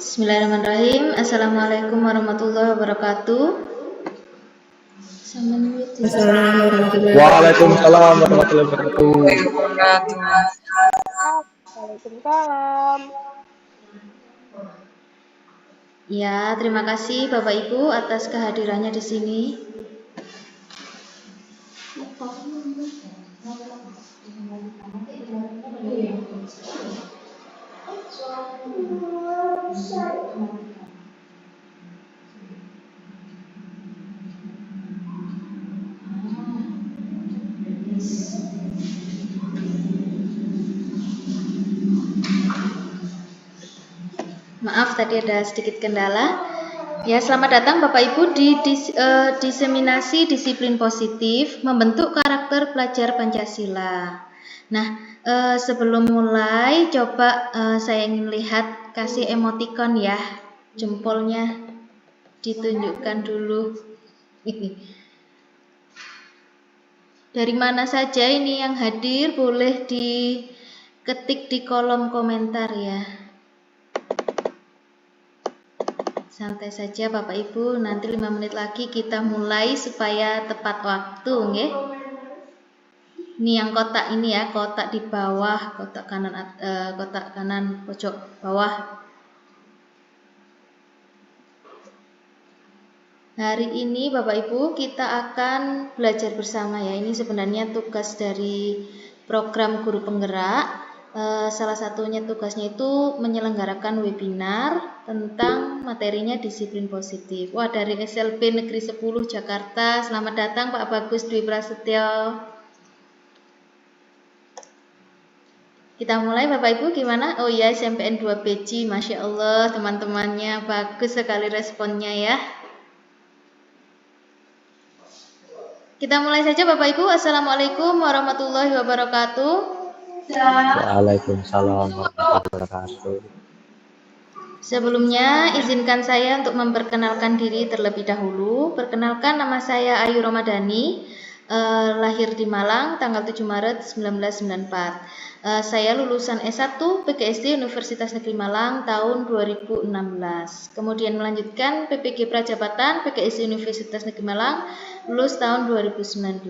Bismillahirrahmanirrahim. Assalamualaikum warahmatullahi wabarakatuh. Assalamualaikum Waalaikumsalam warahmatullahi wabarakatuh. Waalaikumsalam. Ya, terima kasih Bapak Ibu atas kehadirannya di sini. Maaf tadi ada sedikit kendala. Ya, selamat datang Bapak Ibu di diseminasi disiplin positif membentuk karakter pelajar Pancasila. Nah, sebelum mulai coba saya ingin lihat kasih emoticon ya. Jempolnya ditunjukkan dulu. Dari mana saja ini yang hadir boleh diketik di kolom komentar ya. Santai saja Bapak Ibu, nanti 5 menit lagi kita mulai supaya tepat waktu nggih. Ini yang kotak ini ya, kotak di bawah, kotak kanan pojok bawah. Hari ini Bapak Ibu kita akan belajar bersama ya. Ini sebenarnya tugas dari program guru penggerak. Salah satunya tugasnya itu menyelenggarakan webinar tentang materinya disiplin positif. Wah, dari SLB Negeri 10 Jakarta. Selamat datang Pak Bagus Dwi Prasetyo. Kita mulai Bapak Ibu gimana? Oh iya, SMPN 2 BJ, Masya Allah teman-temannya bagus sekali responnya ya. Kita mulai saja Bapak Ibu. Assalamualaikum warahmatullahi wabarakatuh. Waalaikumsalam warahmatullahi wabarakatuh. Sebelumnya izinkan saya untuk memperkenalkan diri terlebih dahulu. Perkenalkan, nama saya Ayu Ramadhani, lahir di Malang tanggal 7 Maret 1994. Saya lulusan S1 PGSD Universitas Negeri Malang tahun 2016. Kemudian melanjutkan PPG Prajabatan PGSD Universitas Negeri Malang lulus tahun 2019.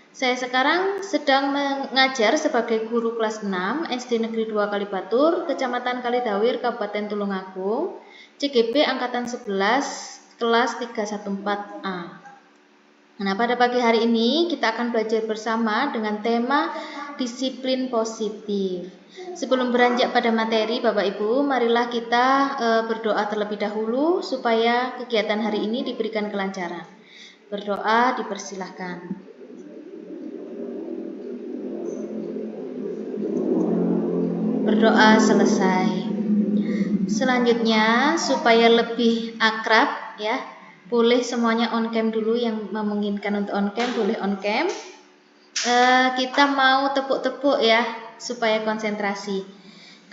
Saya sekarang sedang mengajar sebagai guru kelas 6 SD Negeri 2 Kalibatur, Kecamatan Kalidawir, Kabupaten Tulungagung, CGP Angkatan 11, kelas 314A. Nah, pada pagi hari ini kita akan belajar bersama dengan tema disiplin positif. Sebelum beranjak pada materi, Bapak Ibu, marilah kita berdoa terlebih dahulu supaya kegiatan hari ini diberikan kelancaran. Berdoa dipersilahkan. Berdoa selesai. Selanjutnya supaya lebih akrab ya, boleh semuanya on cam dulu, yang memungkinkan untuk on cam boleh on cam. Kita mau tepuk-tepuk ya supaya konsentrasi.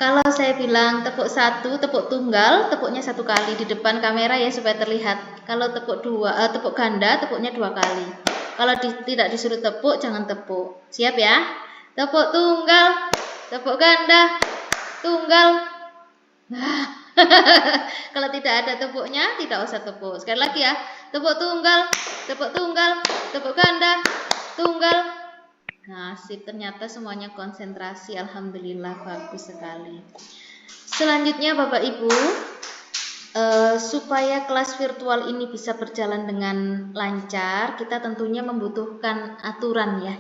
Kalau saya bilang tepuk satu, tepuk tunggal, tepuknya satu kali di depan kamera ya supaya terlihat. Kalau tepuk tepuk ganda, tepuknya 2 kali. Kalau tidak disuruh tepuk, jangan tepuk. Siap ya? Tepuk tunggal, tepuk ganda, tunggal. Kalau tidak ada tepuknya, tidak usah tepuk. Sekali lagi ya, tepuk tunggal, tepuk ganda, tunggal. Nah, sip, ternyata semuanya konsentrasi. Alhamdulillah, bagus sekali. Selanjutnya Bapak Ibu, supaya kelas virtual ini bisa berjalan dengan lancar, kita tentunya membutuhkan aturan ya.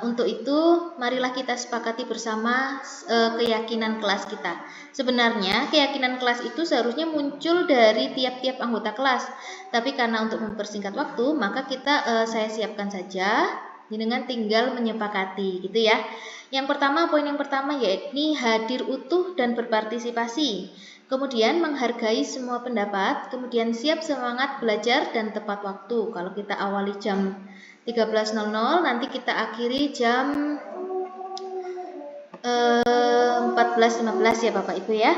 Untuk itu, marilah kita sepakati bersama keyakinan kelas kita. Sebenarnya keyakinan kelas itu seharusnya muncul dari tiap-tiap anggota kelas. Tapi karena untuk mempersingkat waktu, maka saya siapkan saja dengan tinggal menyepakati, gitu ya. Poin yang pertama yakni hadir utuh dan berpartisipasi. Kemudian menghargai semua pendapat, kemudian siap semangat belajar dan tepat waktu. Kalau kita awali jam 13.00, nanti kita akhiri jam 14.15 ya Bapak Ibu ya.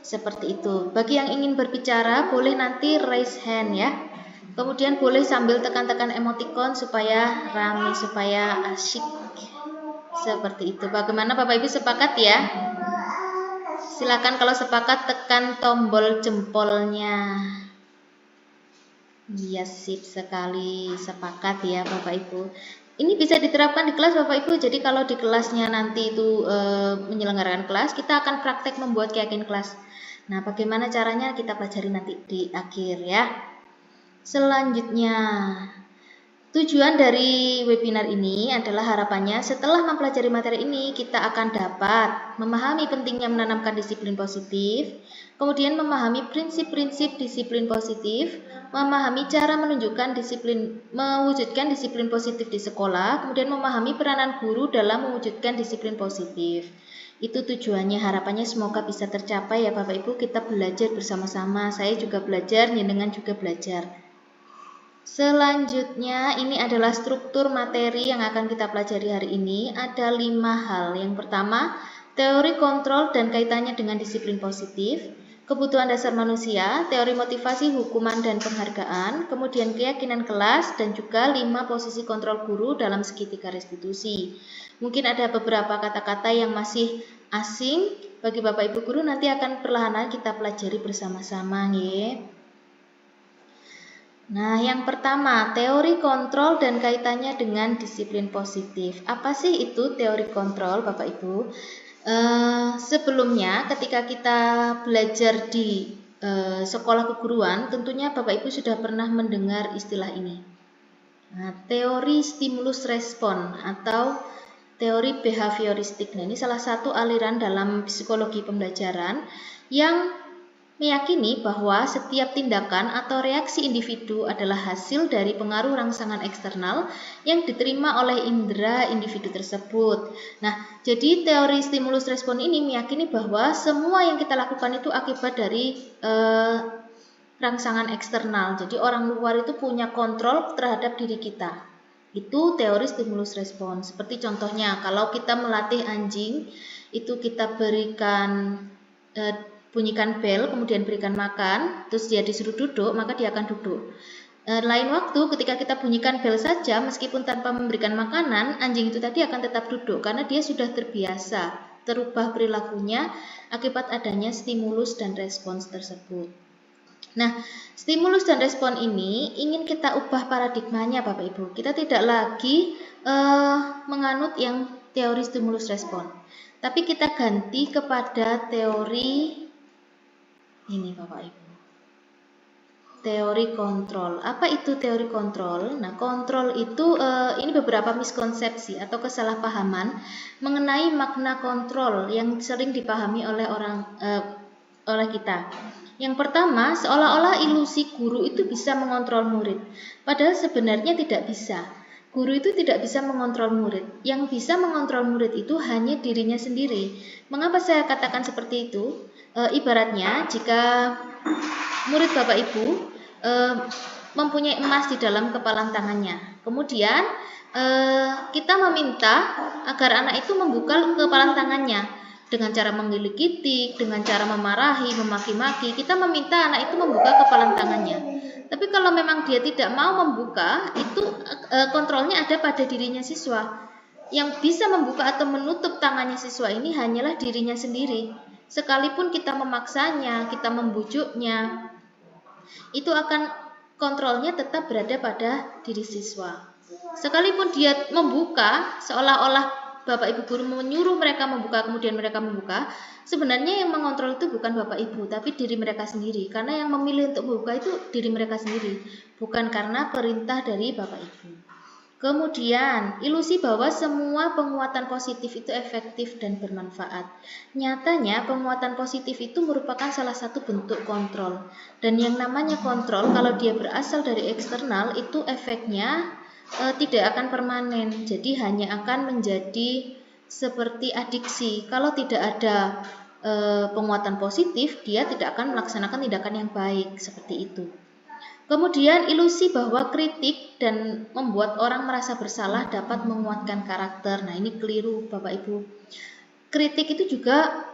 Seperti itu. Bagi yang ingin berbicara boleh nanti raise hand ya. Kemudian boleh sambil tekan-tekan emoticon supaya ramai, supaya asyik. Seperti itu. Bagaimana Bapak Ibu, sepakat ya? Silakan kalau sepakat tekan tombol jempolnya. Iya, sip sekali, sepakat ya Bapak Ibu. Ini bisa diterapkan di kelas Bapak Ibu. Jadi kalau di kelasnya nanti itu menyelenggarakan kelas, kita akan praktek membuat keyakinan kelas. Nah, bagaimana caranya kita pelajari nanti di akhir ya. Selanjutnya, tujuan dari webinar ini adalah harapannya setelah mempelajari materi ini kita akan dapat memahami pentingnya menanamkan disiplin positif, kemudian memahami prinsip-prinsip disiplin positif, memahami cara mewujudkan disiplin positif di sekolah, kemudian memahami peranan guru dalam mewujudkan disiplin positif. Itu tujuannya, harapannya semoga bisa tercapai ya Bapak Ibu, kita belajar bersama-sama. Saya juga belajar, jenengan juga belajar. Selanjutnya ini adalah struktur materi yang akan kita pelajari hari ini. Ada 5 hal. Yang pertama, teori kontrol dan kaitannya dengan disiplin positif, kebutuhan dasar manusia, teori motivasi, hukuman dan penghargaan, kemudian keyakinan kelas, dan juga 5 posisi kontrol guru dalam segitiga restitusi. Mungkin ada beberapa kata-kata yang masih asing bagi Bapak Ibu guru, nanti akan perlahan-lahan kita pelajari bersama-sama ya. Nah, yang pertama, teori kontrol dan kaitannya dengan disiplin positif. Apa sih itu teori kontrol, Bapak Ibu? Sebelumnya, ketika kita belajar di sekolah keguruan, tentunya Bapak Ibu sudah pernah mendengar istilah ini. Nah, teori stimulus respon atau teori behavioristik. Nah, ini salah satu aliran dalam psikologi pembelajaran yang meyakini bahwa setiap tindakan atau reaksi individu adalah hasil dari pengaruh rangsangan eksternal yang diterima oleh indera individu tersebut. Nah, jadi teori stimulus respon ini meyakini bahwa semua yang kita lakukan itu akibat dari rangsangan eksternal. Jadi orang luar itu punya kontrol terhadap diri kita. Itu teori stimulus respon. Seperti contohnya, kalau kita melatih anjing, itu kita berikan bunyikan bel, kemudian berikan makan, terus dia disuruh duduk, maka dia akan duduk. Lain waktu ketika kita bunyikan bel saja, meskipun tanpa memberikan makanan, anjing itu tadi akan tetap duduk karena dia sudah terbiasa, terubah perilakunya akibat adanya stimulus dan respons tersebut. Nah, stimulus dan respon ini ingin kita ubah paradigmanya Bapak Ibu. Kita tidak lagi menganut yang teori stimulus respon, tapi kita ganti kepada teori ini Bapak Ibu, teori kontrol. Apa itu teori kontrol? Nah, kontrol itu ini beberapa miskonsepsi atau kesalahpahaman mengenai makna kontrol yang sering dipahami oleh oleh kita. Yang pertama, seolah-olah ilusi guru itu bisa mengontrol murid, padahal sebenarnya tidak bisa. Guru itu tidak bisa mengontrol murid. Yang bisa mengontrol murid itu hanya dirinya sendiri. Mengapa saya katakan seperti itu? Ibaratnya jika murid Bapak Ibu mempunyai emas di dalam kepalan tangannya, kemudian kita meminta agar anak itu membuka kepalan tangannya dengan cara menggigit, dengan cara memarahi, memaki-maki. Kita meminta anak itu membuka kepalan tangannya. Tapi kalau memang dia tidak mau membuka, itu kontrolnya ada pada dirinya siswa. Yang bisa membuka atau menutup tangannya siswa ini hanyalah dirinya sendiri. Sekalipun kita memaksanya, kita membujuknya, itu akan kontrolnya tetap berada pada diri siswa. Sekalipun dia membuka, seolah-olah Bapak Ibu guru menyuruh mereka membuka, kemudian mereka membuka, sebenarnya yang mengontrol itu bukan Bapak Ibu, tapi diri mereka sendiri. Karena yang memilih untuk membuka itu diri mereka sendiri, bukan karena perintah dari Bapak Ibu. Kemudian, ilusi bahwa semua penguatan positif itu efektif dan bermanfaat. Nyatanya, penguatan positif itu merupakan salah satu bentuk kontrol. Dan yang namanya kontrol, kalau dia berasal dari eksternal, itu efeknya tidak akan permanen. Jadi hanya akan menjadi seperti adiksi. Kalau tidak ada penguatan positif, dia tidak akan melaksanakan tindakan yang baik, seperti itu. Kemudian ilusi bahwa kritik dan membuat orang merasa bersalah dapat menguatkan karakter. Nah, ini keliru Bapak Ibu. Kritik itu juga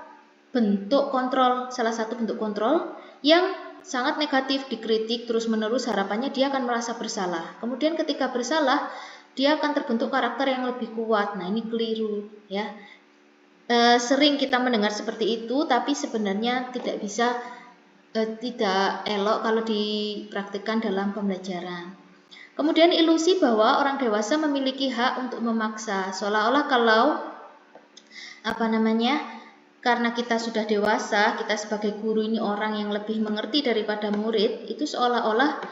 bentuk kontrol, salah satu bentuk kontrol yang sangat negatif. Dikritik terus-menerus, harapannya dia akan merasa bersalah. Kemudian ketika bersalah, dia akan terbentuk karakter yang lebih kuat. Nah, ini keliru ya. Sering kita mendengar seperti itu, tapi sebenarnya tidak elok kalau dipraktikkan dalam pembelajaran. Kemudian ilusi bahwa orang dewasa memiliki hak untuk memaksa, seolah-olah karena kita sudah dewasa, kita sebagai guru ini orang yang lebih mengerti daripada murid, itu seolah-olah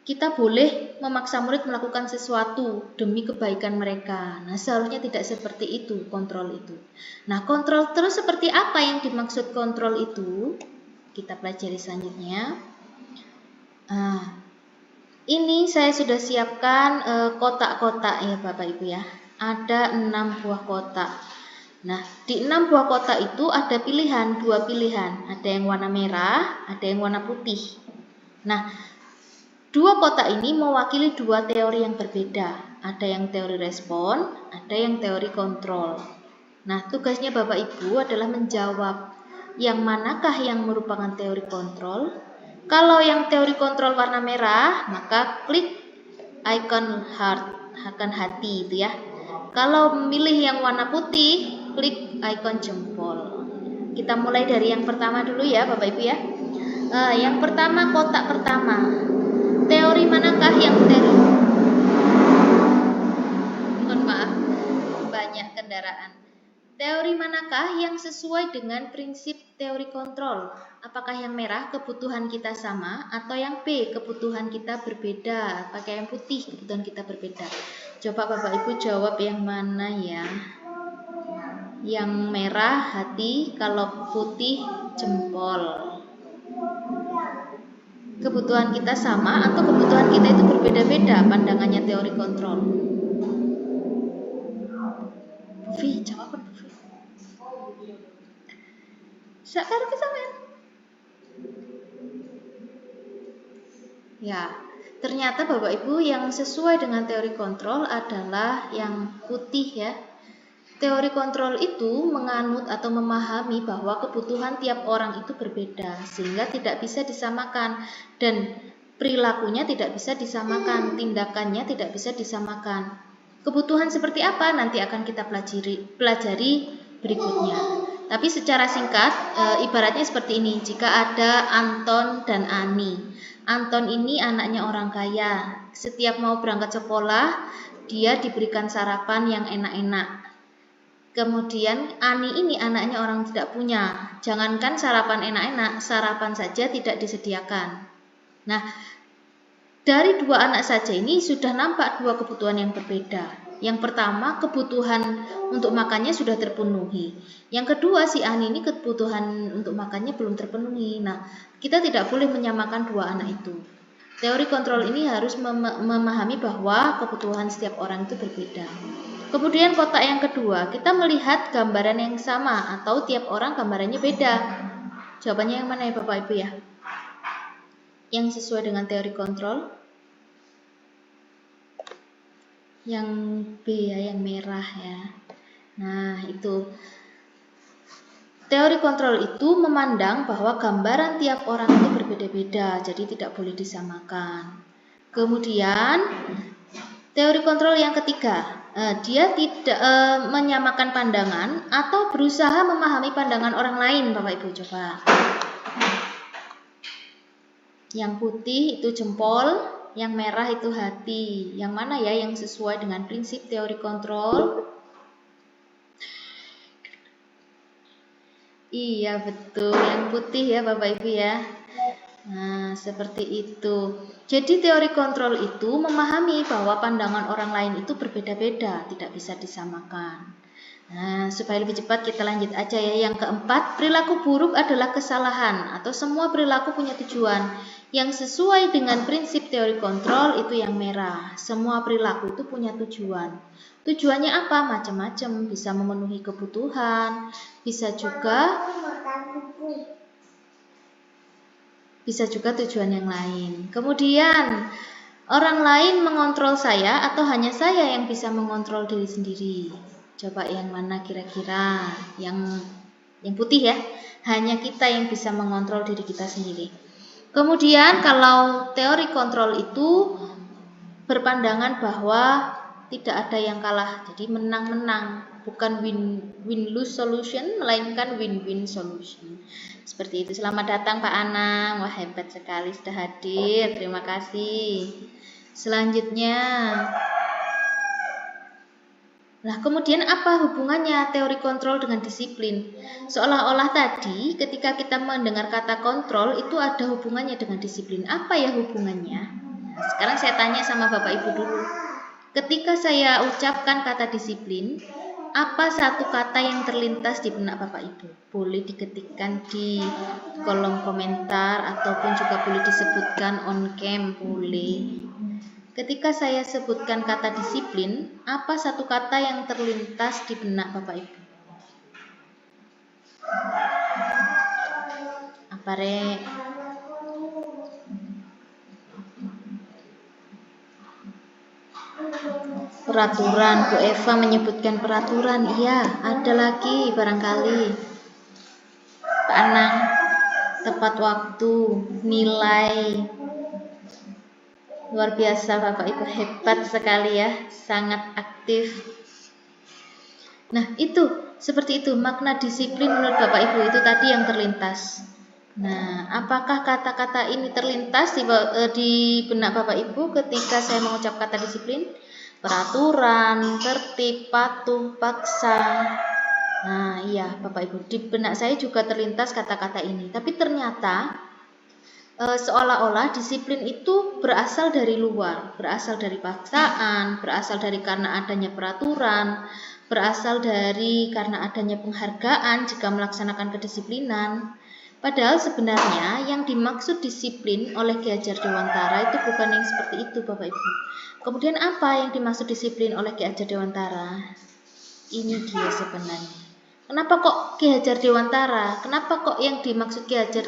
kita boleh memaksa murid melakukan sesuatu demi kebaikan mereka. Nah, seharusnya tidak seperti itu kontrol itu. Nah, kontrol terus seperti apa yang dimaksud kontrol itu? Kita pelajari selanjutnya. Ini saya sudah siapkan kotak-kotak ya Bapak Ibu ya. Ada 6 buah kotak. Nah, di 6 buah kotak itu ada dua pilihan. Ada yang warna merah, ada yang warna putih. Nah, dua kotak ini mewakili dua teori yang berbeda. Ada yang teori respon, ada yang teori kontrol. Nah, tugasnya Bapak Ibu adalah menjawab yang manakah yang merupakan teori kontrol. Kalau yang teori kontrol warna merah, maka klik icon heart, akan hati itu ya. Kalau memilih yang warna putih, klik icon jempol. Kita mulai dari yang pertama dulu ya Bapak Ibu ya. Yang pertama, kotak pertama. Teori manakah yang Mohon maaf, banyak kendaraan. Teori manakah yang sesuai dengan prinsip teori kontrol? Apakah yang merah kebutuhan kita sama atau yang B kebutuhan kita berbeda? Pakai yang putih kebutuhan kita berbeda. Coba Bapak Ibu jawab yang mana ya? Yang merah hati, kalau putih jempol. Kebutuhan kita sama atau kebutuhan kita itu berbeda-beda pandangannya teori kontrol? Bufi, jawaban Bufi. Sekarang kesamaan. Ya, ternyata Bapak Ibu yang sesuai dengan teori kontrol adalah yang putih ya. Teori kontrol itu menganut atau memahami bahwa kebutuhan tiap orang itu berbeda sehingga tidak bisa disamakan dan perilakunya tidak bisa disamakan, tindakannya tidak bisa disamakan. Kebutuhan seperti apa nanti akan kita pelajari berikutnya. Tapi secara singkat ibaratnya seperti ini. Jika ada Anton dan Ani. Anton ini anaknya orang kaya. Setiap mau berangkat sekolah, dia diberikan sarapan yang enak-enak. Kemudian Ani ini anaknya orang tidak punya. Jangankan sarapan enak-enak, sarapan saja tidak disediakan. Nah, dari dua anak saja ini sudah nampak dua kebutuhan yang berbeda. Yang pertama, kebutuhan untuk makannya sudah terpenuhi. Yang kedua, si Ani ini kebutuhan untuk makannya belum terpenuhi. Nah, kita tidak boleh menyamakan dua anak itu. Teori kontrol ini harus memahami bahwa kebutuhan setiap orang itu berbeda. Kemudian kotak yang kedua, kita melihat gambaran yang sama atau tiap orang gambarannya beda. Jawabannya yang mana ya Bapak Ibu ya? Yang sesuai dengan teori kontrol? Yang B ya, yang merah ya. Nah, itu. Teori kontrol itu memandang bahwa gambaran tiap orang itu berbeda-beda, jadi tidak boleh disamakan. Kemudian, teori kontrol yang ketiga, dia tidak menyamakan pandangan atau berusaha memahami pandangan orang lain, Bapak Ibu coba. Yang putih itu jempol, yang merah itu hati. Yang mana ya yang sesuai dengan prinsip teori kontrol? Iya betul, yang putih ya Bapak Ibu ya. Nah, seperti itu. Jadi teori kontrol itu memahami bahwa pandangan orang lain itu berbeda-beda, tidak bisa disamakan. Nah, supaya lebih cepat kita lanjut aja ya. Yang keempat, perilaku buruk adalah kesalahan atau semua perilaku punya tujuan. Yang sesuai dengan prinsip teori kontrol itu yang merah. Semua perilaku itu punya tujuan. Tujuannya apa? Macam-macam, bisa memenuhi kebutuhan, bisa juga tujuan yang lain. Kemudian, orang lain mengontrol saya atau hanya saya yang bisa mengontrol diri sendiri? Coba yang mana kira-kira? Yang putih ya. Hanya kita yang bisa mengontrol diri kita sendiri. Kemudian, kalau teori kontrol itu berpandangan bahwa tidak ada yang kalah, jadi menang-menang. bukan win-lose solution, melainkan win-win solution. Seperti itu. Selamat datang Pak Anang. Wah, hebat sekali sudah hadir. Terima kasih. Selanjutnya, nah, kemudian apa hubungannya teori kontrol dengan disiplin? Seolah-olah tadi ketika kita mendengar kata kontrol itu ada hubungannya dengan disiplin. Apa ya hubungannya? Nah, sekarang saya tanya sama Bapak Ibu dulu. Ketika saya ucapkan kata disiplin, apa satu kata yang terlintas di benak Bapak Ibu? Boleh diketikkan di kolom komentar ataupun juga boleh disebutkan on cam, boleh. Ketika saya sebutkan kata disiplin, apa satu kata yang terlintas di benak Bapak Ibu? Apa Rek? Peraturan. Bu Eva menyebutkan peraturan. Iya, ada lagi barangkali. Pak Anang, tepat waktu, nilai. Luar biasa Bapak Ibu, hebat sekali ya, sangat aktif. Nah itu, seperti itu makna disiplin menurut Bapak Ibu itu tadi yang terlintas. Nah, apakah kata-kata ini terlintas di benak Bapak Ibu ketika saya mengucap kata disiplin? Peraturan, tertib, patuh, paksa. Nah iya Bapak Ibu, di benak saya juga terlintas kata-kata ini. Tapi ternyata seolah-olah disiplin itu berasal dari luar, berasal dari paksaan, berasal dari karena adanya peraturan, berasal dari karena adanya penghargaan jika melaksanakan kedisiplinan. Padahal sebenarnya yang dimaksud disiplin oleh Ki Hajar Dewantara itu bukan yang seperti itu Bapak Ibu. Kemudian apa yang dimaksud disiplin oleh Ki Hajar Dewantara? Ini dia sebenarnya. Kenapa kok Ki Hajar Dewantara? Kenapa kok yang dimaksud Ki Hajar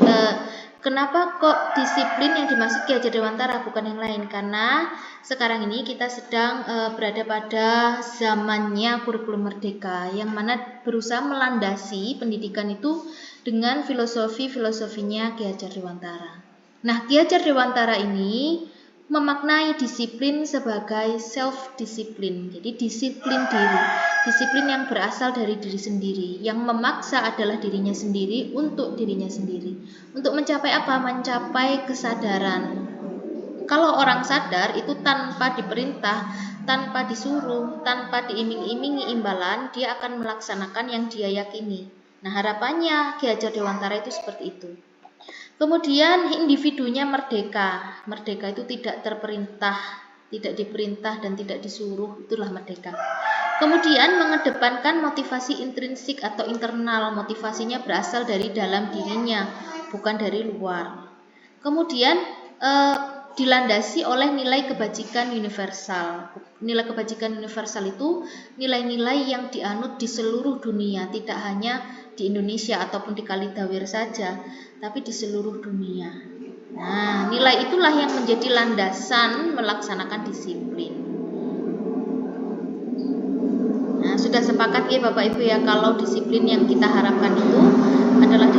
Kenapa kok disiplin yang dimaksud Ki Hajar Dewantara bukan yang lain? Karena sekarang ini kita sedang berada pada zamannya kurikulum merdeka yang mana berusaha melandasi pendidikan itu dengan filosofinya Ki Hajar Dewantara. Nah, Ki Hajar Dewantara ini memaknai disiplin sebagai self-disiplin. Jadi disiplin diri, disiplin yang berasal dari diri sendiri. Yang memaksa adalah dirinya sendiri untuk dirinya sendiri. Untuk mencapai apa? Mencapai kesadaran. Kalau orang sadar itu tanpa diperintah, tanpa disuruh, tanpa diiming-imingi imbalan, dia akan melaksanakan yang dia yakini. Nah, harapannya Ki Hajar Dewantara itu seperti itu. Kemudian individunya merdeka. Merdeka itu tidak terperintah, tidak diperintah dan tidak disuruh, itulah merdeka. Kemudian mengedepankan motivasi intrinsik atau internal, motivasinya berasal dari dalam dirinya, bukan dari luar. Kemudian dilandasi oleh nilai kebajikan universal. Nilai kebajikan universal itu nilai-nilai yang dianut di seluruh dunia, tidak hanya di Indonesia ataupun di Kalidawir saja, tapi di seluruh dunia. Nah, nilai itulah yang menjadi landasan melaksanakan disiplin. Nah, sudah sepakat ya Bapak Ibu ya kalau disiplin yang kita harapkan itu adalah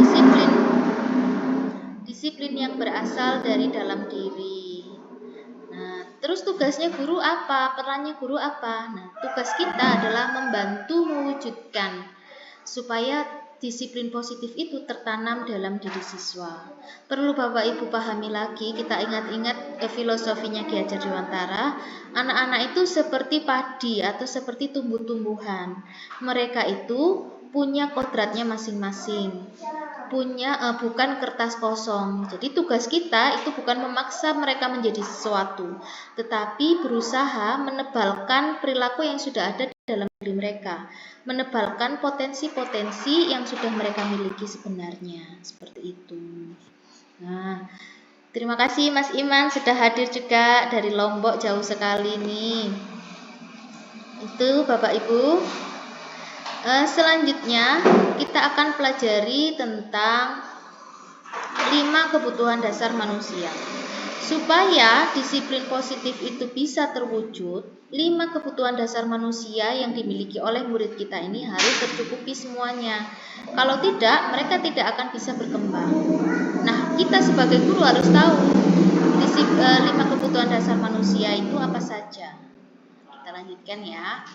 disiplin yang berasal dari dalam diri. Nah, terus tugasnya guru apa? Perannya guru apa? Nah, tugas kita adalah membantu mewujudkan supaya disiplin positif itu tertanam dalam diri siswa. Perlu Bapak Ibu pahami lagi, kita ingat-ingat filosofinya Ki Hajar Dewantara. Anak-anak itu seperti padi atau seperti tumbuh-tumbuhan. Mereka itu punya kodratnya masing-masing. Bukan kertas kosong. Jadi tugas kita itu bukan memaksa mereka menjadi sesuatu, tetapi berusaha menebalkan perilaku yang sudah ada dalam diri mereka, menebalkan potensi-potensi yang sudah mereka miliki sebenarnya, seperti itu. Nah, terima kasih Mas Iman sudah hadir juga dari Lombok, jauh sekali nih. Itu Bapak Ibu. Selanjutnya kita akan pelajari tentang 5 kebutuhan dasar manusia. Supaya disiplin positif itu bisa terwujud, 5 kebutuhan dasar manusia yang dimiliki oleh murid kita ini harus tercukupi semuanya. Kalau tidak, mereka tidak akan bisa berkembang. Nah, kita sebagai guru harus tahu 5 kebutuhan dasar manusia itu apa saja. Kita lanjutkan ya.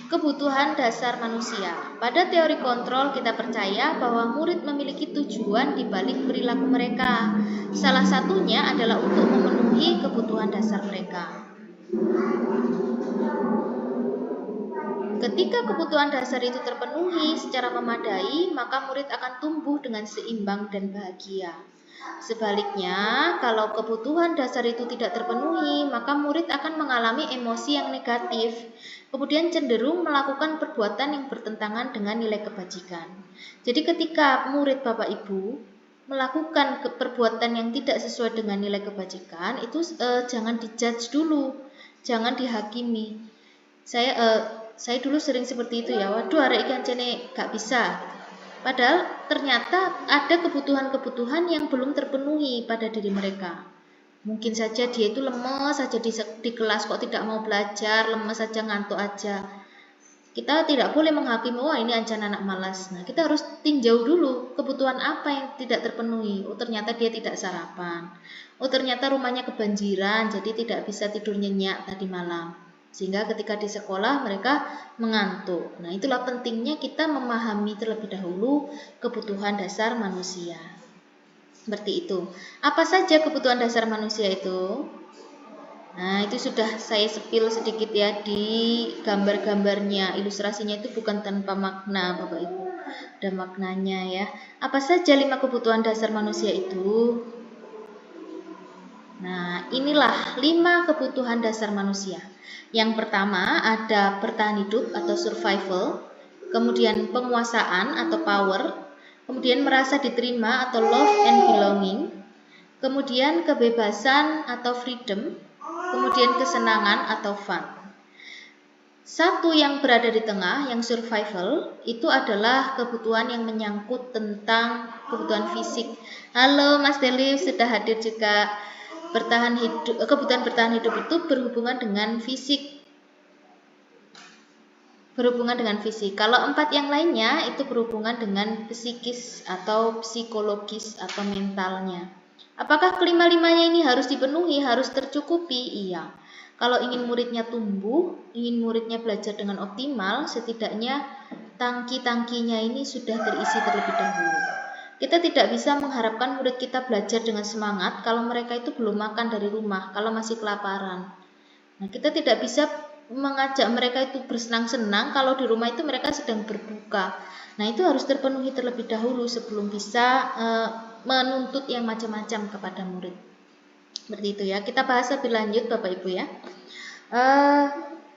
Kebutuhan dasar manusia. Pada teori kontrol kita percaya bahwa murid memiliki tujuan di balik perilaku mereka. Salah satunya adalah untuk memenuhi kebutuhan dasar mereka. Ketika kebutuhan dasar itu terpenuhi secara memadai, maka murid akan tumbuh dengan seimbang dan bahagia. Sebaliknya, kalau kebutuhan dasar itu tidak terpenuhi, maka murid akan mengalami emosi yang negatif, kemudian cenderung melakukan perbuatan yang bertentangan dengan nilai kebajikan. Jadi ketika murid Bapak Ibu melakukan perbuatan yang tidak sesuai dengan nilai kebajikan, itu jangan dijudge dulu, jangan dihakimi. Saya dulu sering seperti itu ya, waduh arek ikan cene gak bisa. Padahal ternyata ada kebutuhan-kebutuhan yang belum terpenuhi pada diri mereka. Mungkin saja dia itu lemes saja di kelas kok tidak mau belajar, lemes saja, ngantuk aja. Kita tidak boleh menghakimi, wah ini ancan anak malas. Nah, kita harus tinjau dulu kebutuhan apa yang tidak terpenuhi. Oh, ternyata dia tidak sarapan. Oh, ternyata rumahnya kebanjiran, jadi tidak bisa tidur nyenyak tadi malam. Sehingga ketika di sekolah mereka mengantuk. Nah, itulah pentingnya kita memahami terlebih dahulu kebutuhan dasar manusia. Seperti itu. Apa saja kebutuhan dasar manusia itu? Nah, itu sudah saya sepil sedikit ya di gambar-gambarnya. Ilustrasinya itu bukan tanpa makna, Bapak Ibu. Ada maknanya ya. Apa saja 5 kebutuhan dasar manusia itu? Nah, inilah 5 kebutuhan dasar manusia. Yang pertama ada bertahan hidup atau survival, kemudian penguasaan atau power, kemudian merasa diterima atau love and belonging, kemudian kebebasan atau freedom, kemudian kesenangan atau fun. Satu yang berada di tengah, yang survival, itu adalah kebutuhan yang menyangkut tentang kebutuhan fisik. Halo Mas Delif, sudah hadir juga. Kebutuhan bertahan hidup itu berhubungan dengan fisik. Kalau 4 yang lainnya itu berhubungan dengan psikis atau psikologis atau mentalnya. Apakah kelima-limanya ini harus dipenuhi, harus tercukupi? Iya. Kalau ingin muridnya tumbuh, ingin muridnya belajar dengan optimal, setidaknya tangki-tangkinya ini sudah terisi terlebih dahulu. Kita tidak bisa mengharapkan murid kita belajar dengan semangat kalau mereka itu belum makan dari rumah, kalau masih kelaparan. Nah, kita tidak bisa mengajak mereka itu bersenang-senang kalau di rumah itu mereka sedang berbuka. Nah, itu harus terpenuhi terlebih dahulu sebelum bisa menuntut yang macam-macam kepada murid. Seperti itu ya. Kita bahas lebih lanjut Bapak Ibu ya.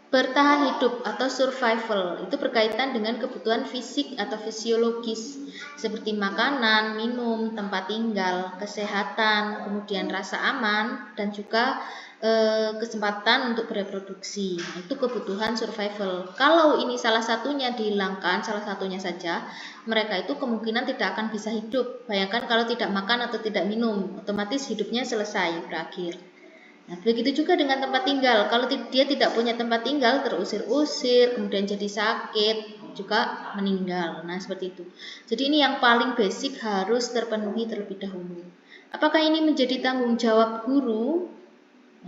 Bertahan hidup atau survival itu berkaitan dengan kebutuhan fisik atau fisiologis seperti makanan, minum, tempat tinggal, kesehatan, kemudian rasa aman dan juga kesempatan untuk bereproduksi. Itu kebutuhan survival. Kalau ini salah satunya dihilangkan, salah satunya saja, mereka itu kemungkinan tidak akan bisa hidup. Bayangkan kalau tidak makan atau tidak minum, otomatis hidupnya selesai, berakhir. Nah, begitu juga dengan tempat tinggal. Kalau dia tidak punya tempat tinggal, terusir-usir, kemudian jadi sakit, juga meninggal. Nah, seperti itu. Jadi ini yang paling basic harus terpenuhi terlebih dahulu. Apakah ini menjadi tanggung jawab guru?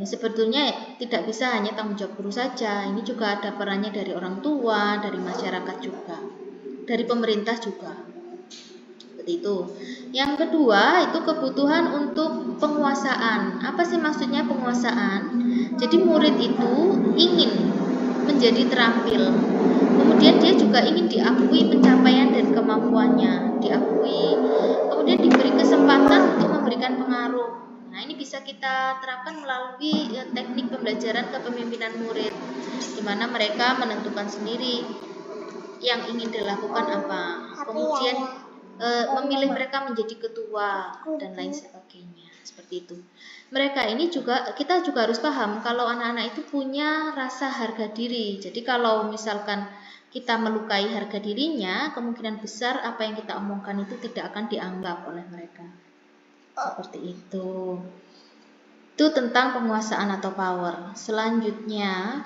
Ya, sebetulnya tidak bisa hanya tanggung jawab guru saja. Ini juga ada perannya dari orang tua, dari masyarakat juga, dari pemerintah juga. Seperti itu. Yang kedua itu kebutuhan untuk penguasaan. Apa sih maksudnya penguasaan? Jadi murid itu ingin menjadi terampil. Kemudian dia juga ingin diakui pencapaian dan kemampuannya, diakui. Kemudian diberi kesempatan untuk memberikan pengaruh. Nah, ini bisa kita terapkan melalui teknik pembelajaran kepemimpinan murid, di mana mereka menentukan sendiri yang ingin dilakukan apa. Kemudian memilih mereka menjadi ketua dan lain sebagainya, seperti itu. Kita juga harus paham kalau anak-anak itu punya rasa harga diri. Jadi kalau misalkan kita melukai harga dirinya, kemungkinan besar apa yang kita omongkan itu tidak akan dianggap oleh mereka. Seperti itu. Itu tentang penguasaan atau power. Selanjutnya,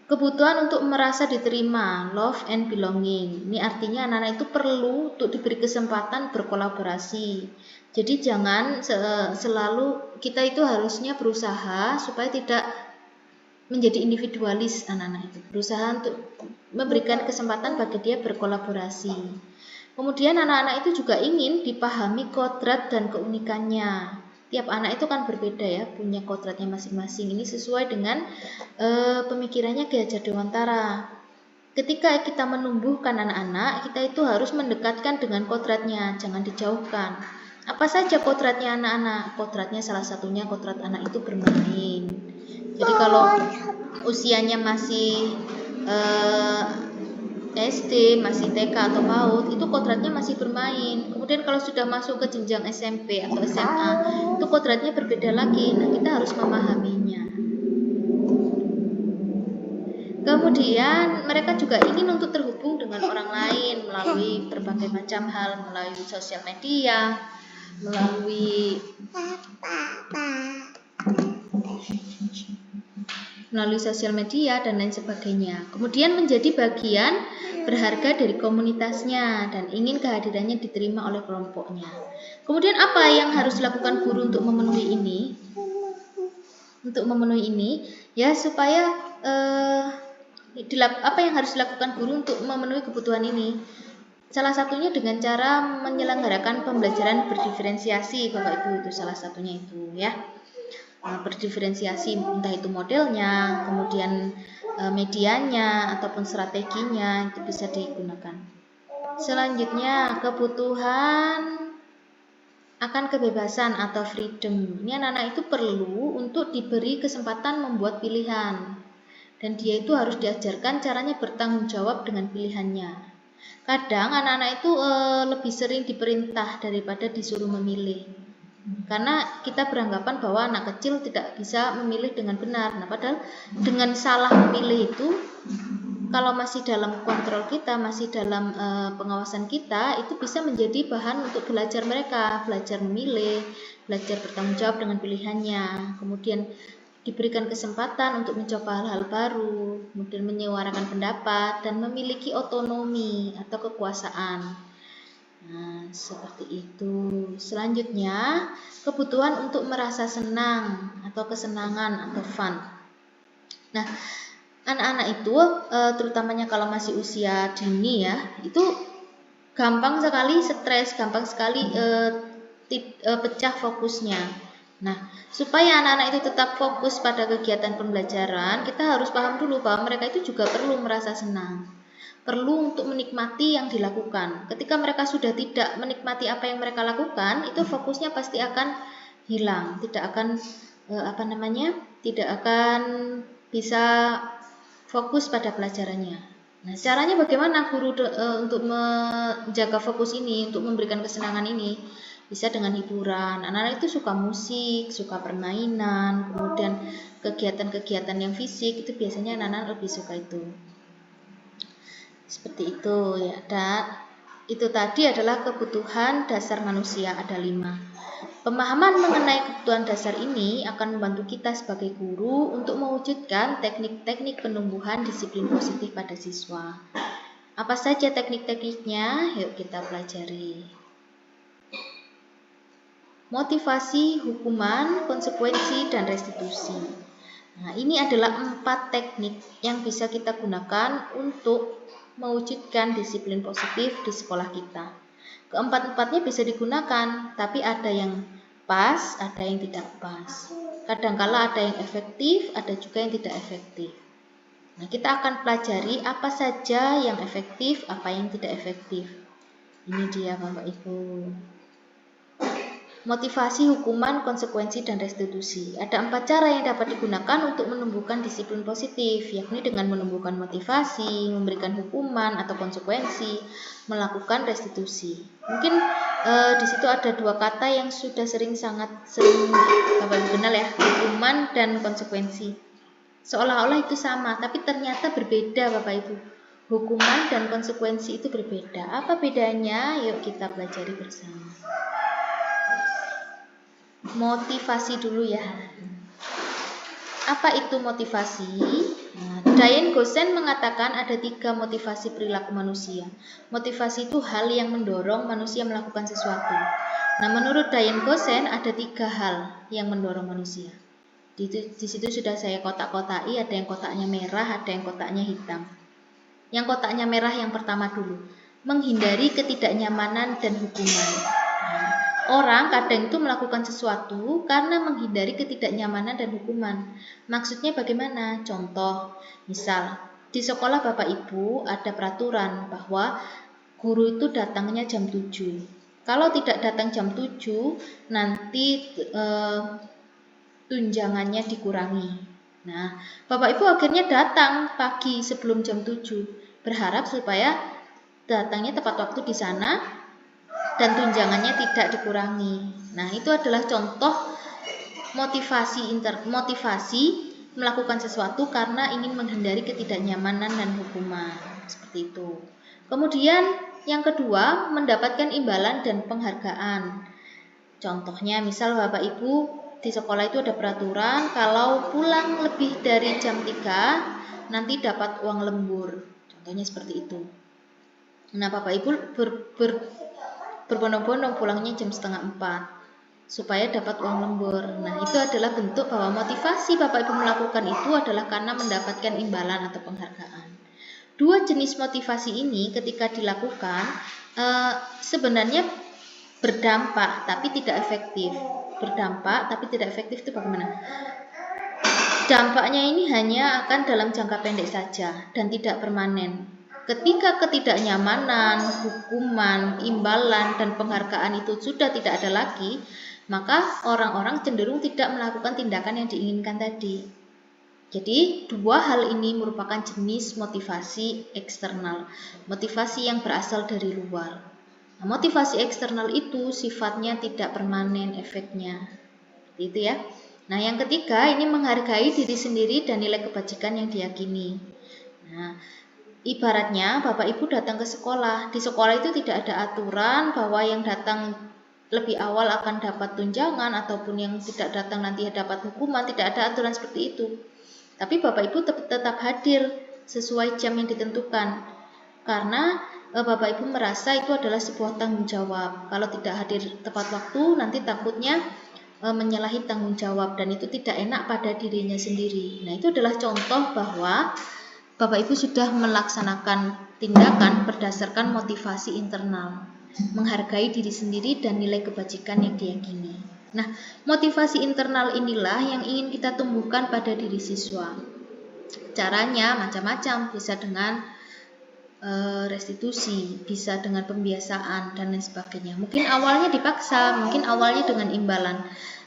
kebutuhan untuk merasa diterima, love and belonging. Ini artinya anak-anak itu perlu untuk diberi kesempatan berkolaborasi. Jadi jangan selalu kita itu harusnya berusaha supaya tidak menjadi individualis anak-anak itu, berusaha untuk memberikan kesempatan bagi dia berkolaborasi. Kemudian anak-anak itu juga ingin dipahami kodrat dan keunikannya. Tiap anak itu kan berbeda ya, punya kodratnya masing-masing. Ini sesuai dengan pemikirannya Ki Hajar Dewantara. Ketika kita menumbuhkan anak-anak, kita itu harus mendekatkan dengan kodratnya, jangan dijauhkan. Apa saja kodratnya anak-anak? Kodratnya salah satunya kodrat anak itu bermain. Jadi kalau usianya masih SD, masih TK atau PAUD, itu kodratnya masih bermain. Kemudian kalau sudah masuk ke jenjang SMP atau SMA, itu kodratnya berbeda lagi. Nah, kita harus memahaminya. Kemudian mereka juga ingin untuk terhubung dengan orang lain melalui berbagai macam hal, melalui sosial media, melalui sosial media dan lain sebagainya. Kemudian menjadi bagian berharga dari komunitasnya dan ingin kehadirannya diterima oleh kelompoknya. Kemudian apa yang harus dilakukan guru untuk memenuhi ini? Ya supaya apa yang harus dilakukan guru untuk memenuhi kebutuhan ini? Salah satunya dengan cara menyelenggarakan pembelajaran berdiferensiasi, Bapak Ibu, itu salah satunya itu ya. Berdiferensiasi entah itu modelnya, kemudian medianya ataupun strateginya itu bisa digunakan. Selanjutnya kebutuhan akan kebebasan atau freedom. Ini anak-anak itu perlu untuk diberi kesempatan membuat pilihan. Dan dia itu harus diajarkan caranya bertanggung jawab dengan pilihannya. Kadang anak-anak itu lebih sering diperintah daripada disuruh memilih. Karena kita beranggapan bahwa anak kecil tidak bisa memilih dengan benar. Nah, padahal dengan salah memilih itu, kalau masih dalam kontrol kita, masih dalam pengawasan kita, itu bisa menjadi bahan untuk belajar mereka, belajar memilih, belajar bertanggung jawab dengan pilihannya. Kemudian diberikan kesempatan untuk mencoba hal-hal baru, kemudian menyuarakan pendapat dan memiliki otonomi atau kekuasaan. Nah, seperti itu. Selanjutnya, kebutuhan untuk merasa senang atau kesenangan atau fun. Nah, anak-anak itu terutamanya kalau masih usia dini ya, itu gampang sekali stres, gampang sekali pecah fokusnya. Nah, supaya anak-anak itu tetap fokus pada kegiatan pembelajaran, kita harus paham dulu bahwa mereka itu juga perlu merasa senang. Perlu untuk menikmati yang dilakukan. Ketika mereka sudah tidak menikmati apa yang mereka lakukan, itu fokusnya pasti akan hilang, tidak akan tidak akan bisa fokus pada pelajarannya. Nah, caranya bagaimana guru untuk menjaga fokus ini, untuk memberikan kesenangan ini? Bisa dengan hiburan. Anak-anak itu suka musik, suka permainan, kemudian kegiatan-kegiatan yang fisik itu biasanya anak-anak lebih suka itu. Seperti itu ya. Dan itu tadi adalah kebutuhan dasar manusia, ada 5. Pemahaman mengenai kebutuhan dasar ini akan membantu kita sebagai guru untuk mewujudkan teknik-teknik penumbuhan disiplin positif pada siswa. Apa saja teknik-tekniknya? Yuk kita pelajari. Motivasi, hukuman, konsekuensi, dan restitusi. Nah, ini adalah 4 teknik yang bisa kita gunakan untuk mewujudkan disiplin positif di sekolah kita. Keempat-empatnya bisa digunakan, tapi ada yang pas, ada yang tidak pas. Kadangkala ada yang efektif, ada juga yang tidak efektif. Nah, kita akan pelajari apa saja yang efektif, apa yang tidak efektif. Ini dia Bapak Ibu. Motivasi, hukuman, konsekuensi, dan restitusi. Ada 4 cara yang dapat digunakan untuk menumbuhkan disiplin positif, yakni dengan menumbuhkan motivasi, memberikan hukuman atau konsekuensi, melakukan restitusi. Mungkin di situ ada 2 kata yang sudah sangat sering Bapak Ibu kenal ya, hukuman dan konsekuensi. Seolah-olah itu sama, tapi ternyata berbeda Bapak Ibu. Hukuman dan konsekuensi itu berbeda. Apa bedanya? Yuk kita pelajari bersama. Motivasi dulu ya. Apa itu motivasi? Nah, Diane Gosen mengatakan ada 3 motivasi perilaku manusia. Motivasi itu hal yang mendorong manusia melakukan sesuatu. Nah, menurut Diane Gosen ada 3 hal yang mendorong manusia. Di situ sudah saya kotak-kotai, ada yang kotaknya merah, ada yang kotaknya hitam. Yang kotaknya merah yang pertama dulu, menghindari ketidaknyamanan dan hukuman. Nah, orang kadang itu melakukan sesuatu karena menghindari ketidaknyamanan dan hukuman. Maksudnya bagaimana? Contoh, misal di sekolah Bapak Ibu ada peraturan bahwa guru itu datangnya jam 7. Kalau tidak datang jam 7, nanti tunjangannya dikurangi. Nah, Bapak Ibu akhirnya datang pagi sebelum jam 7, berharap supaya datangnya tepat waktu di sana dan tunjangannya tidak dikurangi. Nah, itu adalah contoh motivasi melakukan sesuatu karena ingin menghindari ketidaknyamanan dan hukuman. Seperti itu. Kemudian yang kedua, mendapatkan imbalan dan penghargaan. Contohnya, misal Bapak Ibu di sekolah itu ada peraturan kalau pulang lebih dari jam 3 nanti dapat uang lembur. Contohnya seperti itu. Nah, Bapak Ibu berbondong-bondong pulangnya jam 3:30 supaya dapat uang lembur. Nah, itu adalah bentuk bahwa motivasi Bapak Ibu melakukan itu adalah karena mendapatkan imbalan atau penghargaan. Dua jenis motivasi ini ketika dilakukan sebenarnya berdampak tapi tidak efektif. Berdampak tapi tidak efektif itu bagaimana? Dampaknya ini hanya akan dalam jangka pendek saja dan tidak permanen. Ketika ketidaknyamanan, hukuman, imbalan, dan penghargaan itu sudah tidak ada lagi, maka orang-orang cenderung tidak melakukan tindakan yang diinginkan tadi. Jadi, dua hal ini merupakan jenis motivasi eksternal, motivasi yang berasal dari luar. Nah, motivasi eksternal itu sifatnya tidak permanen efeknya. Seperti itu ya. Nah, yang ketiga ini menghargai diri sendiri dan nilai kebajikan yang diyakini. Nah, ibaratnya Bapak Ibu datang ke sekolah. Di sekolah itu tidak ada aturan bahwa yang datang lebih awal akan dapat tunjangan ataupun yang tidak datang nanti dapat hukuman. Tidak ada aturan seperti itu. Tapi Bapak Ibu tetap hadir sesuai jam yang ditentukan. Karena Bapak Ibu merasa itu adalah sebuah tanggung jawab. Kalau tidak hadir tepat waktu, nanti takutnya menyalahi tanggung jawab dan itu tidak enak pada dirinya sendiri. Nah, itu adalah contoh bahwa Bapak Ibu sudah melaksanakan tindakan berdasarkan motivasi internal, menghargai diri sendiri dan nilai kebajikan yang diyakini. Nah, motivasi internal inilah yang ingin kita tumbuhkan pada diri siswa. Caranya macam-macam, bisa dengan restitusi, bisa dengan pembiasaan dan lain sebagainya. Mungkin awalnya dipaksa, mungkin awalnya dengan imbalan,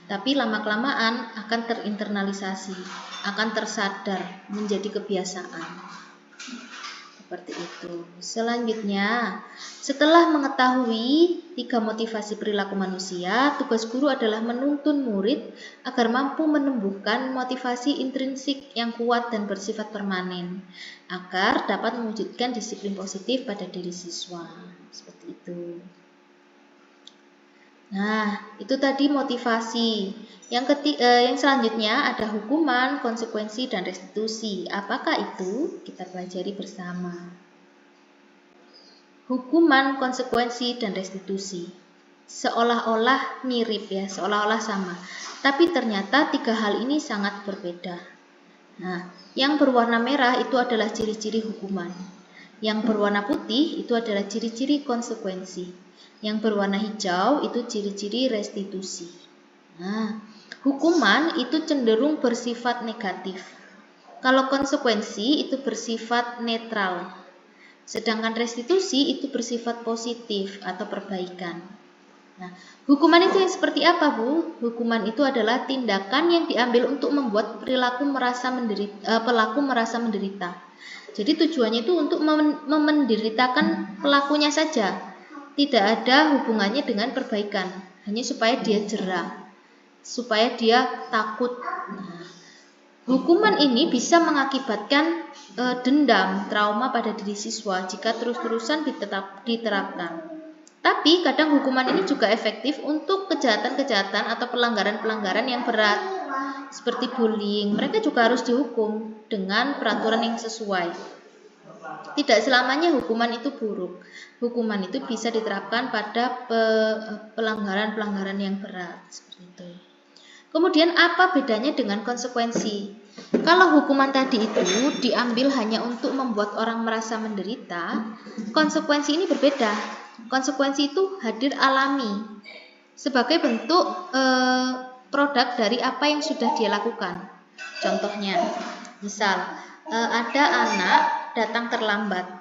tapi lama-kelamaan akan terinternalisasi, akan tersadar menjadi kebiasaan. Seperti itu. Selanjutnya, setelah mengetahui 3 motivasi perilaku manusia, tugas guru adalah menuntun murid agar mampu menumbuhkan motivasi intrinsik yang kuat dan bersifat permanen, agar dapat mewujudkan disiplin positif pada diri siswa. Seperti itu. Nah, itu tadi motivasi. Yang selanjutnya ada hukuman, konsekuensi, dan restitusi. Apakah itu? Kita pelajari bersama. Hukuman, konsekuensi, dan restitusi. Seolah-olah mirip ya, seolah-olah sama. Tapi ternyata 3 hal ini sangat berbeda. Nah, yang berwarna merah itu adalah ciri-ciri hukuman. Yang berwarna putih itu adalah ciri-ciri konsekuensi. Yang berwarna hijau itu ciri-ciri restitusi. Nah, hukuman itu cenderung bersifat negatif. Kalau konsekuensi itu bersifat netral. Sedangkan restitusi itu bersifat positif atau perbaikan. Nah, hukuman itu yang seperti apa, Bu? Hukuman itu adalah tindakan yang diambil untuk membuat pelaku merasa menderita. Jadi tujuannya itu untuk memenderitakan pelakunya saja. Tidak ada hubungannya dengan perbaikan, hanya supaya dia jera, supaya dia takut. Nah, hukuman ini bisa mengakibatkan dendam, trauma pada diri siswa jika terus-terusan diterapkan. Tapi kadang hukuman ini juga efektif untuk kejahatan-kejahatan atau pelanggaran-pelanggaran yang berat, seperti bullying. Mereka juga harus dihukum dengan peraturan yang sesuai. Tidak selamanya hukuman itu buruk. Hukuman itu bisa diterapkan pada pelanggaran-pelanggaran yang berat, seperti itu. Kemudian apa bedanya dengan konsekuensi? Kalau hukuman tadi itu diambil hanya untuk membuat orang merasa menderita, konsekuensi ini berbeda. Konsekuensi itu hadir alami sebagai bentuk produk dari apa yang sudah dia lakukan. Contohnya, misal ada anak datang terlambat.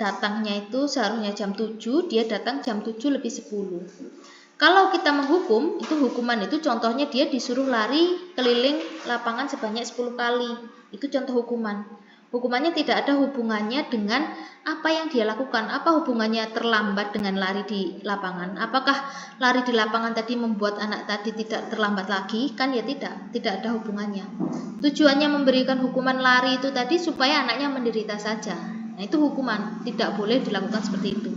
Datangnya itu seharusnya jam 7, dia datang jam 7 lebih 10. Kalau kita menghukum, itu hukuman itu contohnya dia disuruh lari keliling lapangan sebanyak 10 kali. Itu contoh hukuman. Hukumannya tidak ada hubungannya dengan apa yang dia lakukan. Apa hubungannya terlambat dengan lari di lapangan? Apakah lari di lapangan tadi membuat anak tadi tidak terlambat lagi? Kan ya tidak ada hubungannya. Tujuannya memberikan hukuman lari itu tadi supaya anaknya menderita saja. Nah, itu hukuman, tidak boleh dilakukan seperti itu.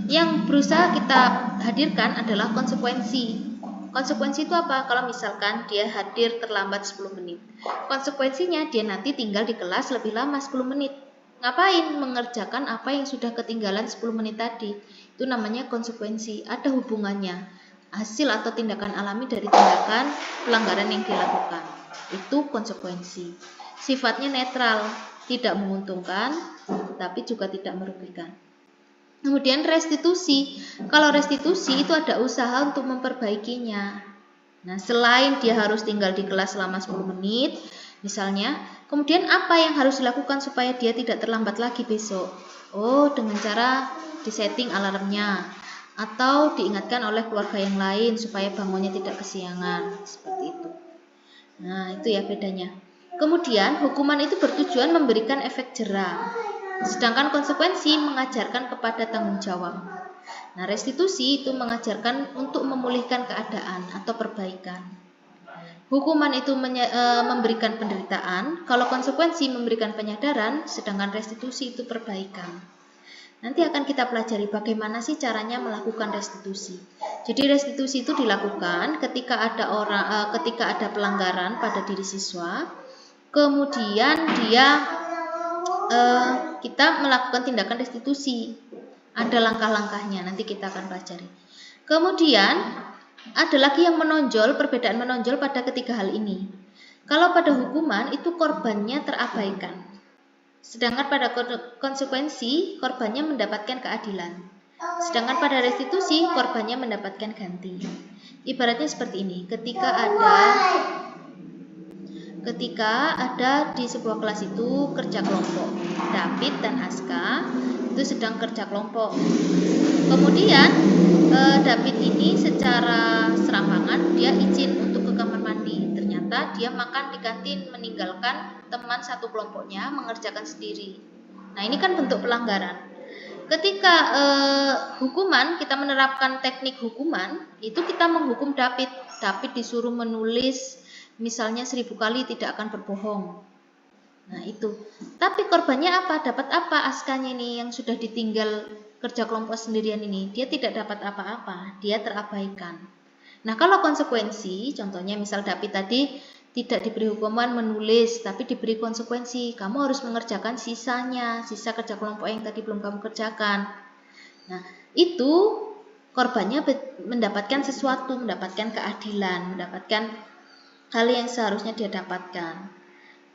Yang berusaha kita hadirkan adalah konsekuensi. Konsekuensi itu apa? Kalau misalkan dia hadir terlambat 10 menit. Konsekuensinya dia nanti tinggal di kelas lebih lama 10 menit. Ngapain? Mengerjakan apa yang sudah ketinggalan 10 menit tadi. Itu namanya konsekuensi. Ada hubungannya. Hasil atau tindakan alami dari tindakan pelanggaran yang dilakukan. Itu konsekuensi. Sifatnya netral, tidak menguntungkan, tapi juga tidak merugikan. Kemudian restitusi. Kalau restitusi itu ada usaha untuk memperbaikinya. Nah, selain dia harus tinggal di kelas selama 10 menit, misalnya, kemudian apa yang harus dilakukan supaya dia tidak terlambat lagi besok? Oh, dengan cara disetting alarmnya atau diingatkan oleh keluarga yang lain supaya bangunnya tidak kesiangan, seperti itu. Nah, itu ya bedanya. Kemudian, hukuman itu bertujuan memberikan efek jera. Sedangkan konsekuensi mengajarkan kepada tanggung jawab. Nah, restitusi itu mengajarkan untuk memulihkan keadaan atau perbaikan. Hukuman itu memberikan penderitaan, kalau konsekuensi memberikan penyadaran, sedangkan restitusi itu perbaikan. Nanti akan kita pelajari bagaimana sih caranya melakukan restitusi. Jadi restitusi itu dilakukan ketika ada pelanggaran pada diri siswa, kemudian kita melakukan tindakan restitusi. Ada langkah-langkahnya, nanti kita akan pelajari. Kemudian ada lagi yang perbedaan menonjol pada ketiga hal ini. Kalau pada hukuman itu korbannya terabaikan. Sedangkan pada konsekuensi korbannya mendapatkan keadilan. Sedangkan pada restitusi korbannya mendapatkan ganti. Ibaratnya seperti ini, ketika ada di sebuah kelas itu kerja kelompok, David dan Aska itu sedang kerja kelompok. Kemudian David ini secara serampangan dia izin untuk ke kamar mandi. Ternyata dia makan di kantin meninggalkan teman satu kelompoknya mengerjakan sendiri. Nah, ini kan bentuk pelanggaran. Ketika hukuman, kita menerapkan teknik hukuman, itu kita menghukum David. David disuruh menulis misalnya 1000 kali tidak akan berbohong. Nah, itu. Tapi korbannya apa? Dapat apa Askanya ini yang sudah ditinggal kerja kelompok sendirian ini? Dia tidak dapat apa-apa, dia terabaikan. Nah, kalau konsekuensi, contohnya misal David tadi tidak diberi hukuman menulis, tapi diberi konsekuensi. Kamu harus mengerjakan sisa kerja kelompok yang tadi belum kamu kerjakan. Nah, itu korbannya mendapatkan sesuatu, mendapatkan keadilan, mendapatkan hal yang seharusnya dia dapatkan.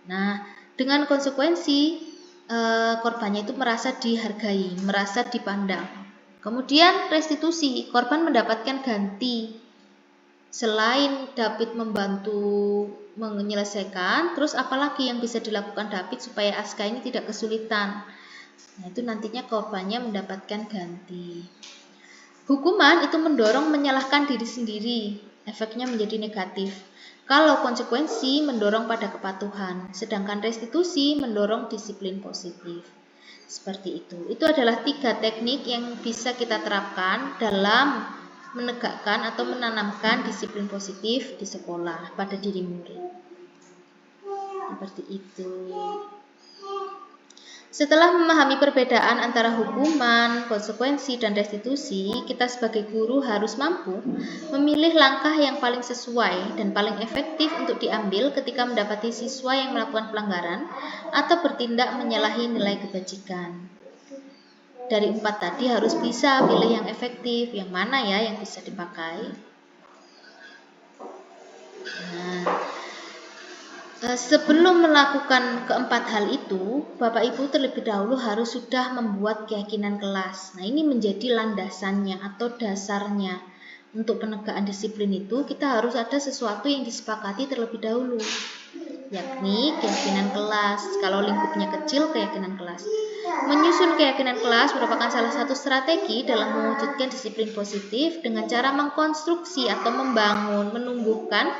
Nah, dengan konsekuensi korbannya itu merasa dihargai, merasa dipandang. Kemudian restitusi, korban mendapatkan ganti. Selain David membantu menyelesaikan, terus apalagi yang bisa dilakukan David supaya Aska ini tidak kesulitan? Nah, itu nantinya korbannya mendapatkan ganti. Hukuman itu mendorong menyalahkan diri sendiri, efeknya menjadi negatif. Kalau konsekuensi mendorong pada kepatuhan, sedangkan restitusi mendorong disiplin positif. Seperti itu. Itu adalah 3 teknik yang bisa kita terapkan dalam menegakkan atau menanamkan disiplin positif di sekolah pada diri murid. Seperti itu. Setelah memahami perbedaan antara hukuman, konsekuensi, dan restitusi, kita sebagai guru harus mampu memilih langkah yang paling sesuai dan paling efektif untuk diambil ketika mendapati siswa yang melakukan pelanggaran atau bertindak menyalahi nilai kebajikan. Dari 4 tadi harus bisa pilih yang efektif, yang mana ya yang bisa dipakai. Nah, sebelum melakukan keempat hal itu, Bapak Ibu terlebih dahulu harus sudah membuat keyakinan kelas. Nah, ini menjadi landasannya atau dasarnya. Untuk penegakan disiplin itu, kita harus ada sesuatu yang disepakati terlebih dahulu, yakni keyakinan kelas. Kalau lingkupnya kecil, keyakinan kelas. Menyusun keyakinan kelas merupakan salah satu strategi dalam mewujudkan disiplin positif dengan cara mengkonstruksi atau membangun, menumbuhkan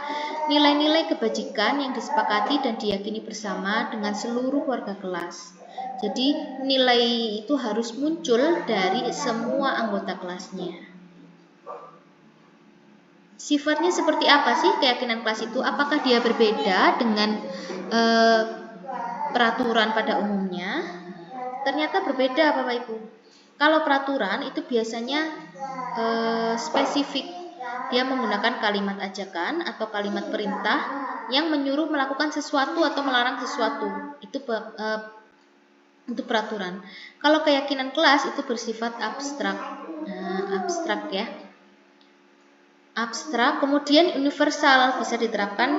nilai-nilai kebajikan yang disepakati dan diyakini bersama dengan seluruh warga kelas. Jadi nilai itu harus muncul dari semua anggota kelasnya. Sifatnya seperti apa sih keyakinan kelas itu? Apakah dia berbeda dengan peraturan pada umumnya? Ternyata berbeda, Bapak Ibu. Kalau peraturan itu biasanya spesifik. Dia menggunakan kalimat ajakan atau kalimat perintah yang menyuruh melakukan sesuatu atau melarang sesuatu. Itu peraturan. Kalau keyakinan kelas itu bersifat abstrak. Abstrak ya. Abstrak, kemudian universal, bisa diterapkan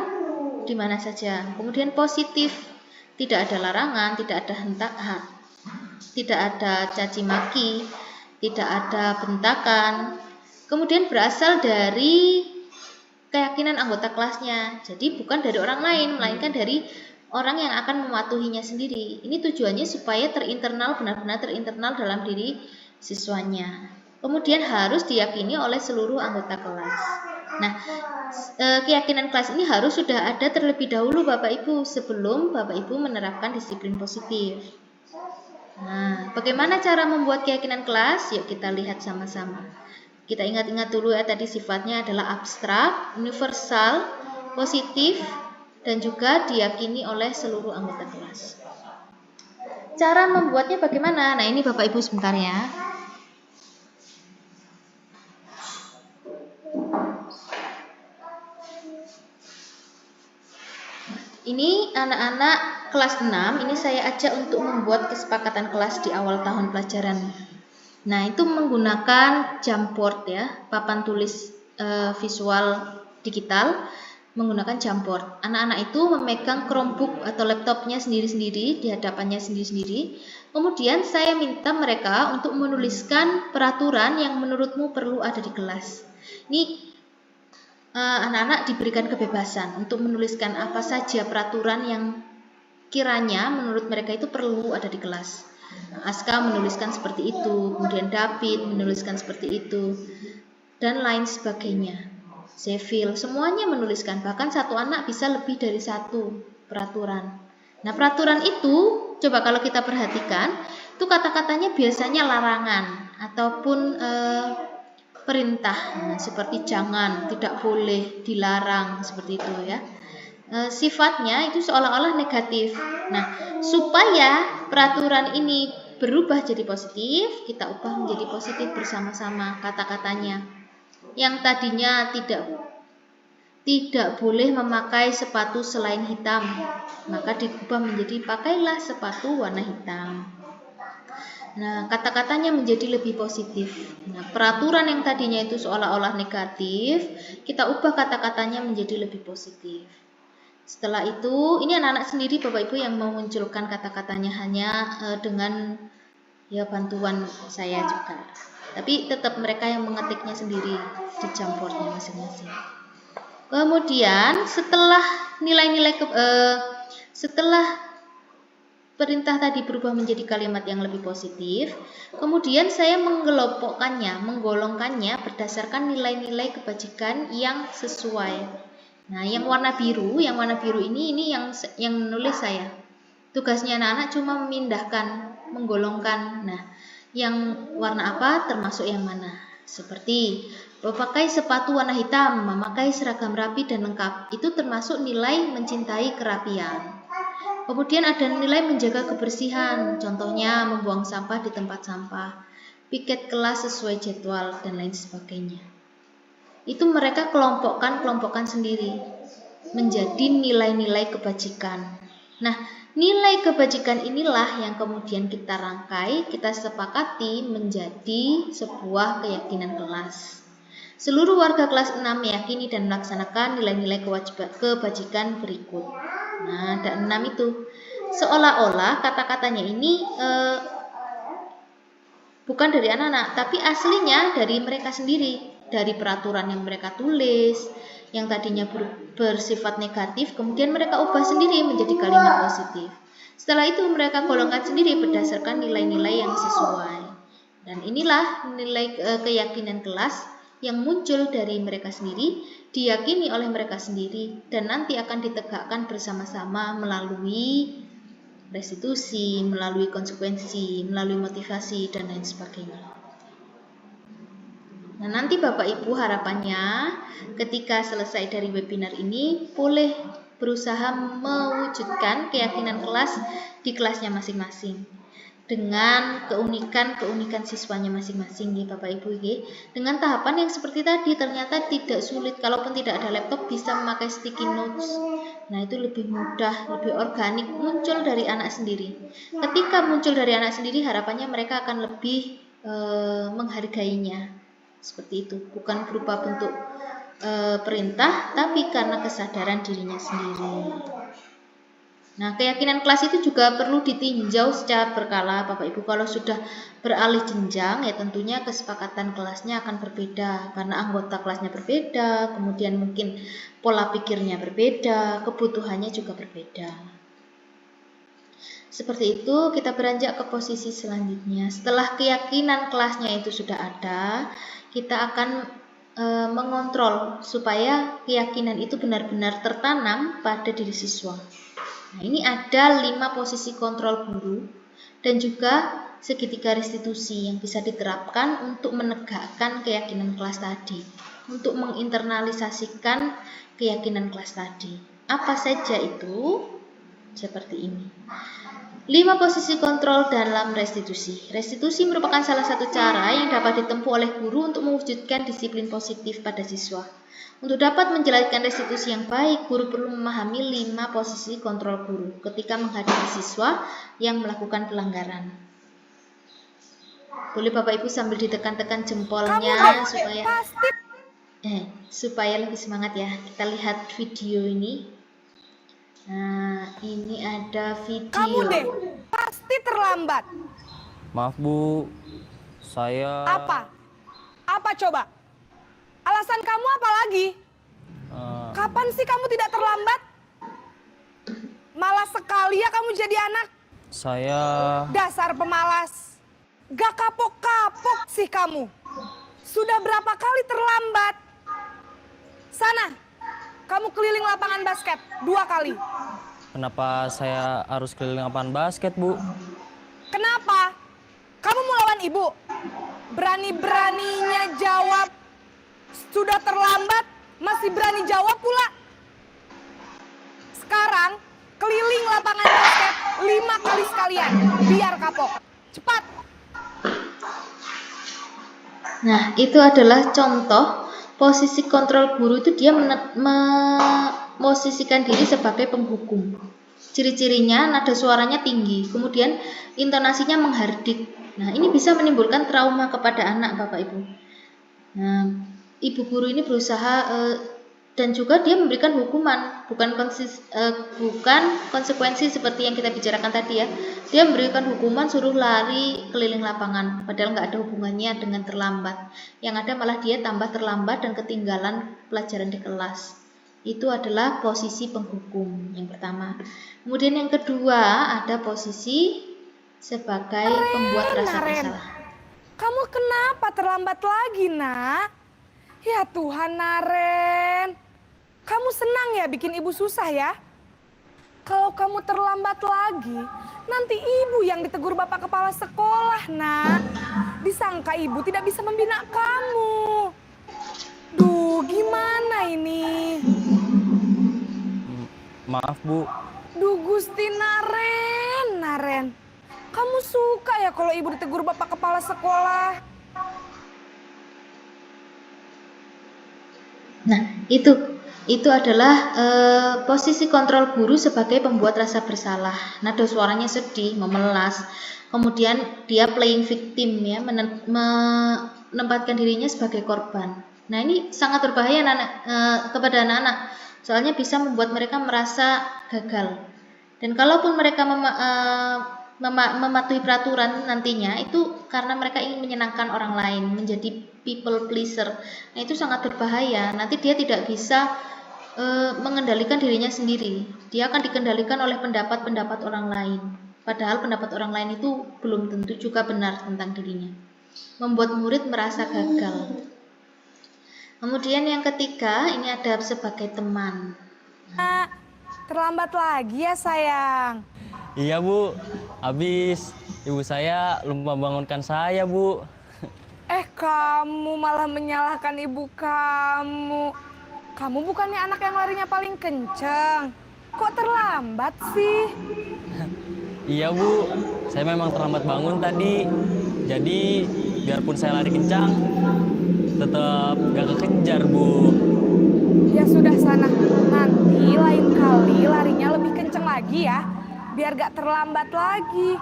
di mana saja. Kemudian positif, tidak ada larangan, tidak ada tidak ada caci maki, tidak ada bentakan. Kemudian berasal dari keyakinan anggota kelasnya. Jadi bukan dari orang lain, melainkan dari orang yang akan mematuhinya sendiri. Ini tujuannya supaya benar-benar terinternal dalam diri siswanya. Kemudian harus diyakini oleh seluruh anggota kelas. Nah, keyakinan kelas ini harus sudah ada terlebih dahulu Bapak Ibu sebelum Bapak Ibu menerapkan disiplin positif. Nah, bagaimana cara membuat keyakinan kelas? Yuk kita lihat sama-sama. Kita ingat-ingat dulu ya, tadi sifatnya adalah abstrak, universal, positif, dan juga diyakini oleh seluruh anggota kelas. Cara membuatnya bagaimana? Nah, ini Bapak Ibu sebentar ya. Ini anak-anak kelas 6, ini saya ajak untuk membuat kesepakatan kelas di awal tahun pelajaran. Nah, itu menggunakan Jamboard ya, papan tulis visual digital menggunakan Jamboard. Anak-anak itu memegang Chromebook atau laptopnya sendiri-sendiri, di hadapannya sendiri-sendiri. Kemudian saya minta mereka untuk menuliskan peraturan yang menurutmu perlu ada di kelas. Ini anak-anak diberikan kebebasan untuk menuliskan apa saja peraturan yang kiranya menurut mereka itu perlu ada di kelas. Aska menuliskan seperti itu, kemudian David menuliskan seperti itu, dan lain sebagainya. Seville, semuanya menuliskan, bahkan satu anak bisa lebih dari satu peraturan. Nah, peraturan itu, coba kalau kita perhatikan, itu kata-katanya biasanya larangan ataupun perintah, seperti jangan, tidak boleh, dilarang, seperti itu ya. Sifatnya itu seolah-olah negatif. Nah, supaya peraturan ini berubah jadi positif, kita ubah menjadi positif bersama-sama kata-katanya. Yang tadinya tidak boleh memakai sepatu selain hitam, maka diubah menjadi pakailah sepatu warna hitam. Nah, kata-katanya menjadi lebih positif. Nah, peraturan yang tadinya itu seolah-olah negatif, kita ubah kata-katanya menjadi lebih positif. Setelah itu, ini anak-anak sendiri Bapak Ibu yang memunculkan kata-katanya hanya dengan ya bantuan saya juga. Tapi tetap mereka yang mengetiknya sendiri di Jamboardnya masing-masing. Kemudian setelah setelah perintah tadi berubah menjadi kalimat yang lebih positif, kemudian saya menggolongkannya berdasarkan nilai-nilai kebajikan yang sesuai. Nah, yang warna biru ini yang menulis saya. Tugasnya anak-anak cuma memindahkan, menggolongkan. Nah, yang warna apa termasuk yang mana? Seperti memakai sepatu warna hitam, memakai seragam rapi dan lengkap. Itu termasuk nilai mencintai kerapian. Kemudian ada nilai menjaga kebersihan, contohnya membuang sampah di tempat sampah, piket kelas sesuai jadwal, dan lain sebagainya. Itu mereka kelompokkan sendiri menjadi nilai-nilai kebajikan. Nah, nilai kebajikan inilah yang kemudian kita rangkai, kita sepakati menjadi sebuah keyakinan kelas. Seluruh warga kelas 6 meyakini dan melaksanakan nilai-nilai kebajikan berikut. Nah, ada 6 itu. Seolah-olah kata-katanya ini bukan dari anak-anak, tapi aslinya dari mereka sendiri, dari peraturan yang mereka tulis, yang tadinya bersifat negatif, kemudian mereka ubah sendiri menjadi kalimat positif. Setelah itu mereka golongkan sendiri berdasarkan nilai-nilai yang sesuai. Dan inilah nilai keyakinan kelas yang muncul dari mereka sendiri, diyakini oleh mereka sendiri, dan nanti akan ditegakkan bersama-sama melalui restitusi, melalui konsekuensi, melalui motivasi, dan lain sebagainya. Nah, nanti Bapak Ibu harapannya ketika selesai dari webinar ini boleh berusaha mewujudkan keyakinan kelas di kelasnya masing-masing dengan keunikan siswanya masing-masing ya Bapak Ibu ya. Dengan tahapan yang seperti tadi ternyata tidak sulit, kalaupun tidak ada laptop bisa memakai sticky notes. Nah, itu lebih mudah, lebih organik, muncul dari anak sendiri. Ketika muncul dari anak sendiri, harapannya mereka akan lebih menghargainya. Seperti itu, bukan berupa bentuk perintah, tapi karena kesadaran dirinya sendiri. Nah, keyakinan kelas itu juga perlu ditinjau secara berkala Bapak Ibu. Kalau sudah beralih jenjang ya tentunya kesepakatan kelasnya akan berbeda karena anggota kelasnya berbeda, kemudian mungkin pola pikirnya berbeda, kebutuhannya juga berbeda. Seperti itu, kita beranjak ke posisi selanjutnya. Setelah keyakinan kelasnya itu sudah ada, kita akan mengontrol supaya keyakinan itu benar-benar tertanam pada diri siswa. Nah, ini ada 5 posisi kontrol guru dan juga segitiga restitusi yang bisa diterapkan untuk menegakkan keyakinan kelas tadi, untuk menginternalisasikan keyakinan kelas tadi. Apa saja itu? Seperti ini. 5 posisi kontrol dalam restitusi. Restitusi merupakan salah satu cara yang dapat ditempuh oleh guru untuk mewujudkan disiplin positif pada siswa. Untuk dapat menjalankan restitusi yang baik, guru perlu memahami 5 posisi kontrol guru ketika menghadapi siswa yang melakukan pelanggaran. Boleh Bapak Ibu sambil ditekan-tekan jempolnya supaya lebih semangat ya. Kita lihat video ini. Nah, ini ada video. Kamu deh, pasti terlambat. Maaf Bu, saya... Apa? Apa coba? Alasan kamu apa lagi? Kapan sih kamu tidak terlambat? Malas sekali ya kamu jadi anak. Saya... Dasar pemalas. Gak kapok-kapok sih kamu. Sudah berapa kali terlambat? Sana, kamu keliling lapangan basket 2 kali. Kenapa saya harus keliling lapangan basket, Bu? Kenapa? Kamu mau lawan ibu? Berani-beraninya jawab. Sudah terlambat, masih berani jawab pula. Sekarang, keliling lapangan basket 5 kali sekalian. Biar kapok. Cepat. Nah, itu adalah contoh posisi kontrol guru itu dia memosisikan diri sebagai penghukum. Ciri-cirinya nada suaranya tinggi, kemudian intonasinya menghardik. Nah, ini bisa menimbulkan trauma kepada anak Bapak Ibu. Nah, ibu guru ini berusaha dan juga dia memberikan hukuman, bukan konsekuensi seperti yang kita bicarakan tadi ya. Dia memberikan hukuman suruh lari keliling lapangan, padahal nggak ada hubungannya dengan terlambat. Yang ada malah dia tambah terlambat dan ketinggalan pelajaran di kelas. Itu adalah posisi penghukum yang pertama. Kemudian yang kedua ada posisi sebagai pembuat rasa bersalah. Kamu kenapa terlambat lagi, Nak? Ya Tuhan, Naren. Kamu senang ya bikin ibu susah ya? Kalau kamu terlambat lagi, nanti ibu yang ditegur bapak kepala sekolah, Nak. Disangka ibu tidak bisa membina kamu. Duh, gimana ini? Maaf, Bu. Duh, Gusti Naren. Kamu suka ya kalau ibu ditegur bapak kepala sekolah? Nah, itu adalah posisi kontrol guru sebagai pembuat rasa bersalah. Nada suaranya sedih, memelas. Kemudian dia playing victim ya, menempatkan dirinya sebagai korban. Nah, ini sangat berbahaya kepada anak-anak, soalnya bisa membuat mereka merasa gagal. Dan kalaupun mereka mematuhi peraturan nantinya, itu karena mereka ingin menyenangkan orang lain, menjadi people pleaser. Nah, itu sangat berbahaya. Nanti dia tidak bisa mengendalikan dirinya sendiri. Dia akan dikendalikan oleh pendapat-pendapat orang lain. Padahal pendapat orang lain itu belum tentu juga benar tentang dirinya. Membuat murid merasa gagal. Kemudian yang ketiga, ini ada sebagai teman. Terlambat lagi ya sayang. Iya Bu, habis ibu saya lupa bangunkan saya Bu. Kamu malah menyalahkan ibu kamu. Kamu bukannya anak yang larinya paling kenceng. Kok terlambat sih? Iya Bu, saya memang terlambat bangun tadi. Jadi biarpun saya lari kencang, tetap gak kekejar Bu. Ya sudah sana, nanti lain kali larinya lebih kenceng lagi ya. Biar gak terlambat lagi.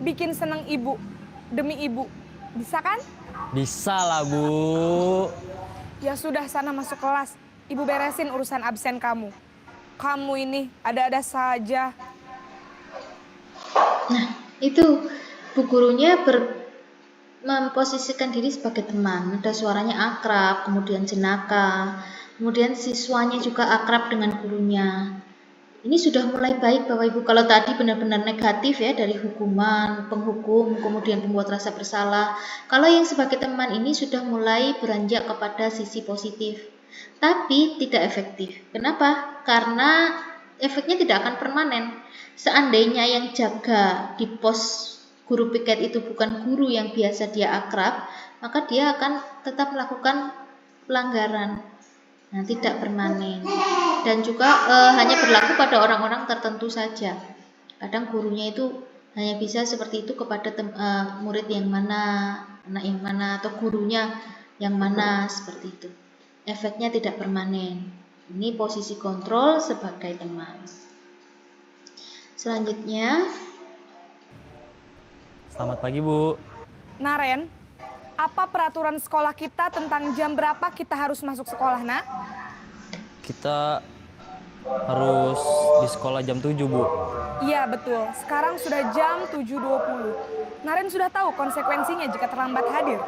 Bikin seneng ibu, demi ibu. Bisa kan? Bisa lah Bu. Ya sudah sana masuk kelas. Ibu beresin urusan absen kamu. Kamu ini ada-ada saja. Nah, itu bu gurunya memposisikan diri sebagai teman. Ada suaranya akrab, kemudian jenaka, kemudian siswanya juga akrab dengan gurunya. Ini sudah mulai baik Bapak Ibu. Kalau tadi benar-benar negatif ya, dari hukuman, penghukum, kemudian pembuat rasa bersalah. Kalau yang sebagai teman ini sudah mulai beranjak kepada sisi positif. Tapi tidak efektif. Kenapa? Karena efeknya tidak akan permanen. Seandainya yang jaga di pos guru piket itu bukan guru yang biasa dia akrab, maka dia akan tetap melakukan pelanggaran. Nah, tidak permanen. Dan juga hanya berlaku pada orang-orang tertentu saja. Kadang gurunya itu hanya bisa seperti itu kepada murid yang mana, anak yang mana, atau gurunya yang mana, seperti itu. Efeknya tidak permanen. Ini posisi kontrol sebagai teman. Selanjutnya, Selamat pagi Bu. Naren, apa peraturan sekolah kita tentang jam berapa kita harus masuk sekolah, nak? Kita harus di sekolah jam 7 Bu. Iya betul, sekarang sudah jam 7.20. Naren sudah tahu konsekuensinya jika terlambat hadir.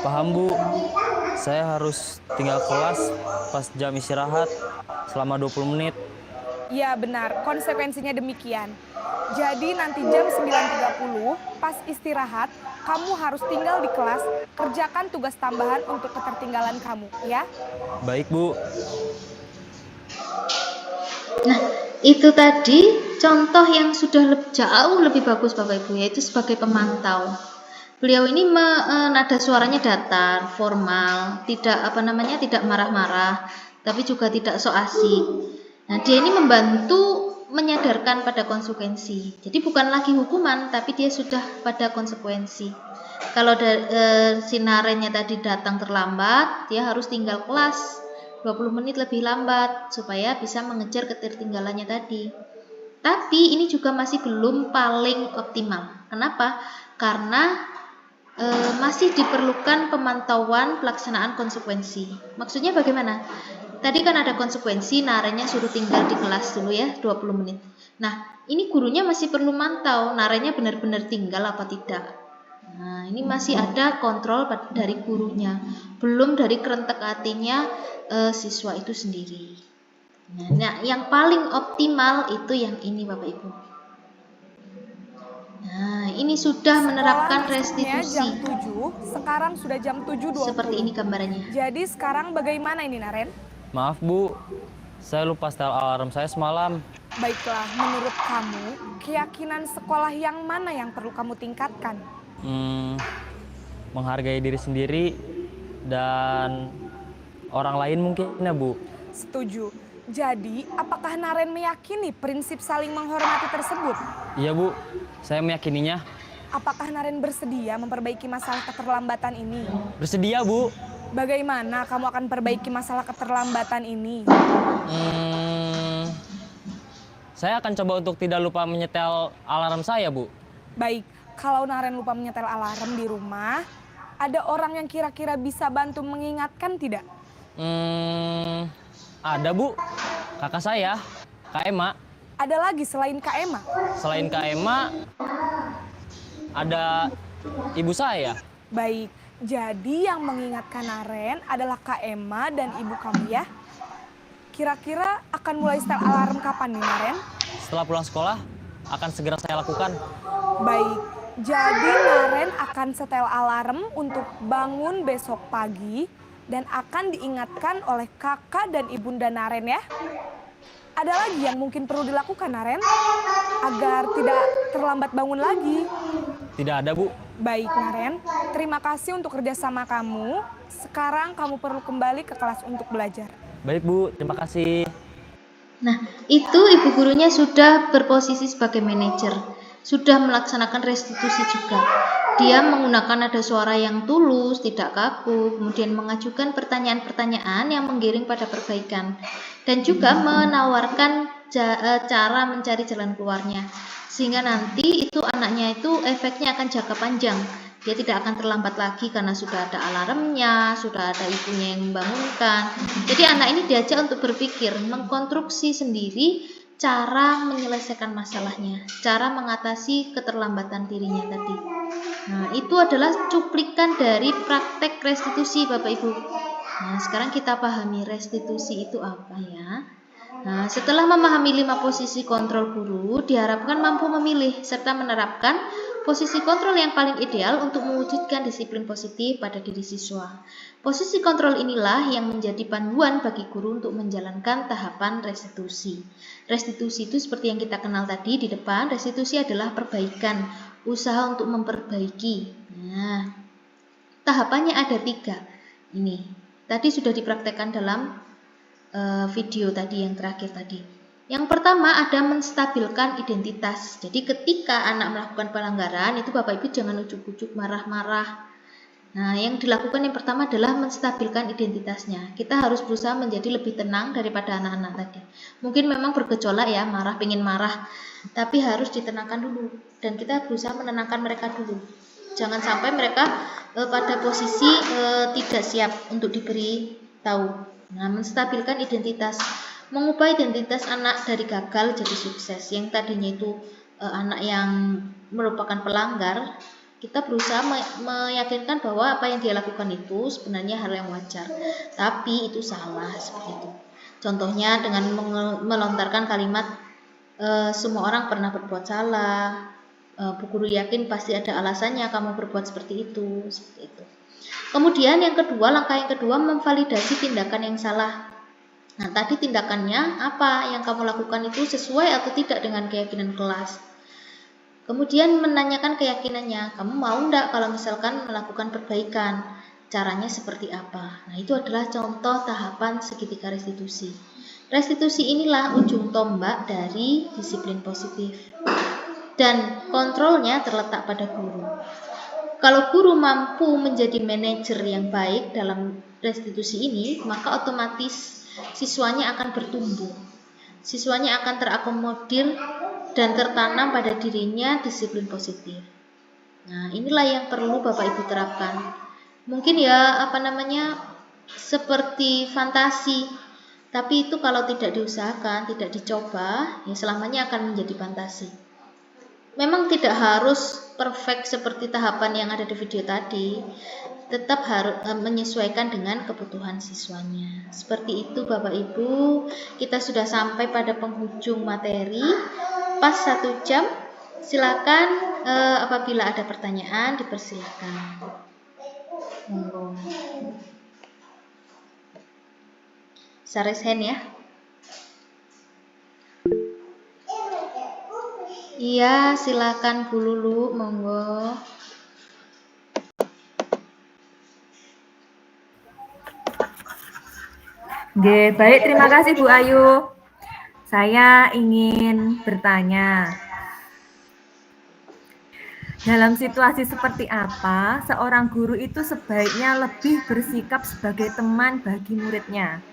Paham Bu, saya harus tinggal kelas pas jam istirahat selama 20 menit. Iya benar, konsekuensinya demikian. Jadi nanti jam 9.30 pas istirahat, kamu harus tinggal di kelas, kerjakan tugas tambahan untuk ketertinggalan kamu, ya? Baik Bu. nah itu tadi contoh yang sudah jauh lebih bagus Bapak Ibu, yaitu sebagai pemantau. Beliau ini nada suaranya datar, formal, tidak marah-marah, tapi juga tidak so asik. Nah, dia ini membantu menyadarkan pada konsekuensi. Jadi bukan lagi hukuman, tapi dia sudah pada konsekuensi. Kalau si Narennya tadi datang terlambat, dia harus tinggal kelas 20 menit lebih lambat supaya bisa mengejar ketertinggalannya tadi. Tapi ini juga masih belum paling optimal. Kenapa? Karena masih diperlukan pemantauan pelaksanaan konsekuensi. Maksudnya bagaimana? Tadi kan ada konsekuensi, Narennya suruh tinggal di kelas dulu ya 20 menit. Nah, ini gurunya masih perlu mantau Narennya benar-benar tinggal apa tidak. Nah, ini masih ada kontrol dari gurunya, belum dari kerentek hatinya siswa itu sendiri. Nah, yang paling optimal itu yang ini Bapak Ibu. Nah, ini sudah menerapkan restitusi. Jam 7, sekarang sudah jam 7.20. Seperti ini gambarannya. Jadi sekarang bagaimana ini Naren? Maaf Bu, saya lupa setel alarm saya semalam. Baiklah, menurut kamu, keyakinan sekolah yang mana yang perlu kamu tingkatkan? Menghargai diri sendiri dan orang lain mungkin ya Bu. Setuju. Jadi, apakah Naren meyakini prinsip saling menghormati tersebut? Iya Bu, saya meyakininya. Apakah Naren bersedia memperbaiki masalah keterlambatan ini? Bersedia Bu. Bagaimana kamu akan perbaiki masalah keterlambatan ini? Saya akan coba untuk tidak lupa menyetel alarm saya Bu. Baik, kalau Naren lupa menyetel alarm di rumah, ada orang yang kira-kira bisa bantu mengingatkan tidak? Ada Bu, kakak saya, Kak Ema. Ada lagi selain Kak Ema? Selain Kak Ema, ada ibu saya. Baik, jadi yang mengingatkan Naren adalah Kak Ema dan ibu kamu ya? Kira-kira akan mulai setel alarm kapan nih Naren? Setelah pulang sekolah, akan segera saya lakukan. Baik, jadi Naren akan setel alarm untuk bangun besok pagi dan akan diingatkan oleh kakak dan ibunda Naren ya? Ada lagi yang mungkin perlu dilakukan Naren agar tidak terlambat bangun lagi? Tidak ada Bu. Baik Naren, terima kasih untuk kerjasama kamu. Sekarang kamu perlu kembali ke kelas untuk belajar. Baik Bu, terima kasih. Nah, itu ibu gurunya sudah berposisi sebagai manajer, sudah melaksanakan restitusi juga. Dia menggunakan nada suara yang tulus, tidak kaku, kemudian mengajukan pertanyaan-pertanyaan yang menggiring pada perbaikan, dan juga menawarkan cara mencari jalan keluarnya, sehingga nanti itu anaknya itu efeknya akan jangka panjang. Dia tidak akan terlambat lagi karena sudah ada alarmnya, sudah ada ibunya yang membangunkan. Jadi anak ini diajak untuk berpikir, mengkonstruksi sendiri cara menyelesaikan masalahnya, cara mengatasi keterlambatan dirinya tadi. Nah, itu adalah cuplikan dari praktek restitusi Bapak Ibu. Nah, sekarang kita pahami restitusi itu apa ya. Nah, setelah memahami 5 posisi kontrol guru, diharapkan mampu memilih serta menerapkan posisi kontrol yang paling ideal untuk mewujudkan disiplin positif pada diri siswa. Posisi kontrol inilah yang menjadi panduan bagi guru untuk menjalankan tahapan restitusi. Restitusi itu seperti yang kita kenal tadi di depan, restitusi adalah perbaikan, usaha untuk memperbaiki. Nah, tahapannya ada 3. Ini, tadi sudah dipraktekkan dalam video tadi yang terakhir tadi. Yang pertama ada menstabilkan identitas. Jadi ketika anak melakukan pelanggaran itu Bapak Ibu jangan ujuk-ujuk marah-marah. Nah, yang dilakukan yang pertama adalah menstabilkan identitasnya. Kita harus berusaha menjadi lebih tenang daripada anak-anak tadi. Mungkin memang bergejolak ya, marah, pengen marah, tapi harus ditenangkan dulu. Dan kita berusaha menenangkan mereka dulu. Jangan sampai mereka pada posisi tidak siap untuk diberi tahu. Nah, menstabilkan identitas, mengubah identitas anak dari gagal jadi sukses. Yang tadinya itu anak yang merupakan pelanggar, kita berusaha meyakinkan bahwa apa yang dia lakukan itu sebenarnya hal yang wajar, tapi itu salah seperti itu. Contohnya dengan melontarkan kalimat semua orang pernah berbuat salah, Bu Guru yakin pasti ada alasannya kamu berbuat seperti itu, seperti itu. Kemudian yang kedua, langkah yang kedua memvalidasi tindakan yang salah. Nah, tadi tindakannya apa yang kamu lakukan itu sesuai atau tidak dengan keyakinan kelas. Kemudian menanyakan keyakinannya, kamu mau enggak kalau misalkan melakukan perbaikan, caranya seperti apa. Nah, itu adalah contoh tahapan segitiga restitusi. Restitusi inilah ujung tombak dari disiplin positif. Dan kontrolnya terletak pada guru. Kalau guru mampu menjadi manajer yang baik dalam restitusi ini, maka otomatis siswanya akan bertumbuh. Siswanya akan terakomodir dan tertanam pada dirinya disiplin positif. Nah, inilah yang perlu Bapak Ibu terapkan. Mungkin ya seperti fantasi, tapi itu kalau tidak diusahakan, tidak dicoba, ya selamanya akan menjadi fantasi. Memang tidak harus perfect seperti tahapan yang ada di video tadi, tetap harus menyesuaikan dengan kebutuhan siswanya. Seperti itu Bapak Ibu, kita sudah sampai pada penghujung materi, pas 1 jam. Silakan apabila ada pertanyaan dipersilakan. Monggo. Raise hand ya. Iya, silakan Bu Lulu, monggo. Oke, baik, terima kasih Bu Ayu. Saya ingin bertanya, dalam situasi seperti apa seorang guru itu sebaiknya lebih bersikap sebagai teman bagi muridnya?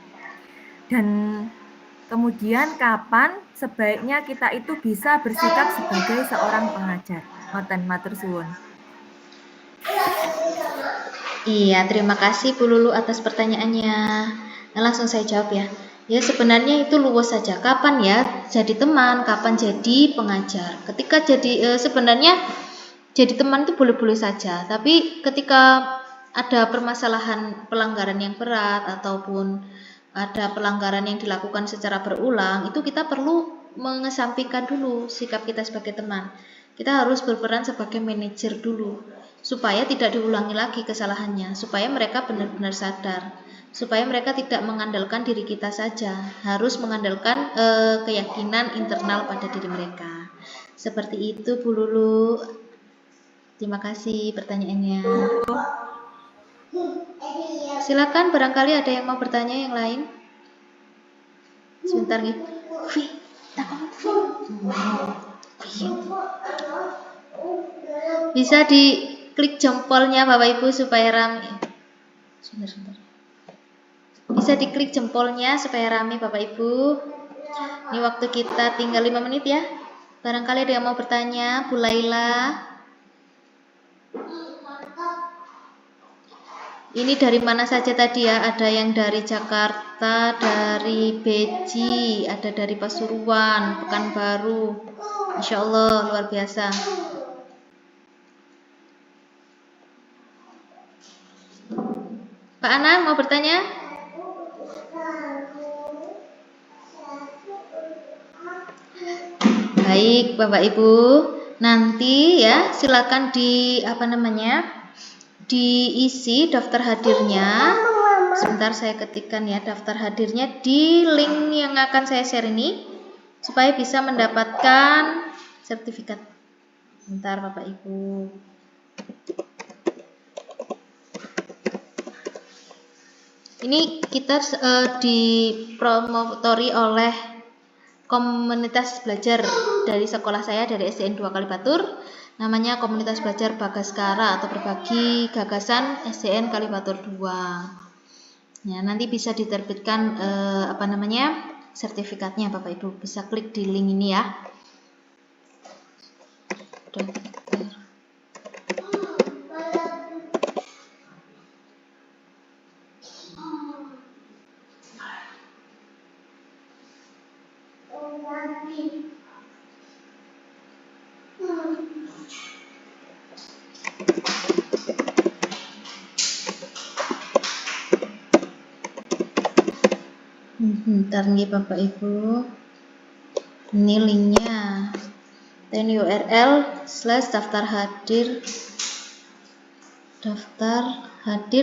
Dan kemudian kapan sebaiknya kita itu bisa bersikap sebagai seorang pengajar? Ngoten matur suwun. Iya, terima kasih Bu Lulu atas pertanyaannya. Nah, langsung saya jawab ya. Ya sebenarnya itu luwes saja. Kapan ya jadi teman, kapan jadi pengajar. Ketika jadi sebenarnya jadi teman itu boleh-boleh saja. Tapi ketika ada permasalahan pelanggaran yang berat ataupun ada pelanggaran yang dilakukan secara berulang, itu kita perlu mengesampingkan dulu sikap kita sebagai teman. Kita harus berperan sebagai manajer dulu supaya tidak diulangi lagi kesalahannya, supaya mereka benar-benar sadar, supaya mereka tidak mengandalkan diri kita saja, harus mengandalkan keyakinan internal pada diri mereka. Seperti itu Bu Lulu. Terima kasih pertanyaannya. Silakan, barangkali ada yang mau bertanya yang lain. Sebentar nih. Bisa diklik jempolnya Bapak Ibu supaya rame. Sebentar. Bisa diklik jempolnya supaya rame Bapak Ibu. Ini waktu kita tinggal 5 menit ya. Barangkali ada yang mau bertanya, Bu Laila. Ini dari mana saja tadi ya? Ada yang dari Jakarta, dari Beji, ada dari Pasuruan, Pekanbaru. Insya Allah luar biasa. Pak Anang mau bertanya? Baik Bapak Ibu, nanti ya silakan diisi daftar hadirnya. Sebentar saya ketikkan ya daftar hadirnya di link yang akan saya share ini supaya bisa mendapatkan sertifikat. Bentar Bapak Ibu. Ini kita dipromotori oleh komunitas belajar dari sekolah saya, dari SDN 2 Kalibatur. Namanya Komunitas Belajar Bagaskara atau Berbagi Gagasan SDN Kalibatur 2. Ya, nanti bisa diterbitkan sertifikatnya Bapak Ibu. Bisa klik di link ini ya. Bentar nih Bapak Ibu. Ini linknya. Dan URL/daftar hadir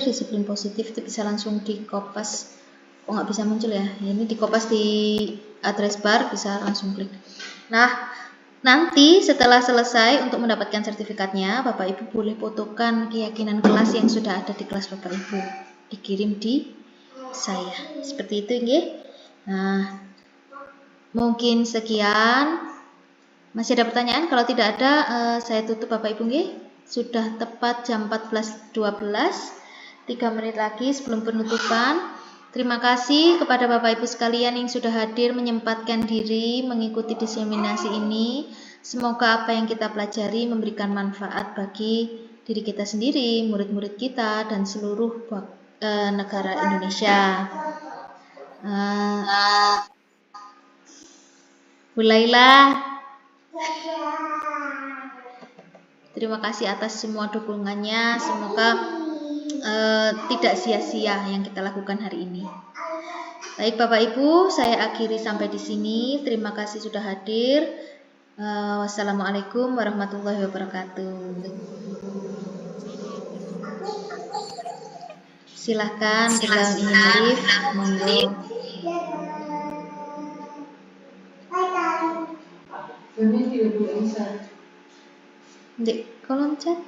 disiplin positif itu bisa langsung di kopas. Kok nggak bisa muncul ya? Ini di kopas di address bar, bisa langsung klik. Nah, nanti setelah selesai untuk mendapatkan sertifikatnya, Bapak Ibu boleh fotokan keyakinan kelas yang sudah ada di kelas Bapak Ibu, dikirim di saya. Seperti itu nggih. Nah, mungkin sekian. Masih ada pertanyaan? Kalau tidak ada, saya tutup Bapak Ibu nggih. Sudah tepat jam 14.12. 3 menit lagi sebelum penutupan. Terima kasih kepada Bapak Ibu sekalian yang sudah hadir menyempatkan diri mengikuti diseminasi ini. Semoga apa yang kita pelajari memberikan manfaat bagi diri kita sendiri, murid-murid kita, dan seluruh negara Indonesia. Bu Laila, terima kasih atas semua dukungannya. Semoga tidak sia-sia yang kita lakukan hari ini. Baik Bapak Ibu, saya akhiri sampai di sini. Terima kasih sudah hadir. Wassalamualaikum warahmatullahi wabarakatuh. Silahkan bila ingin live, monggo. Di kolom chat.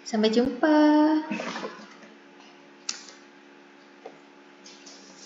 Sampai jumpa.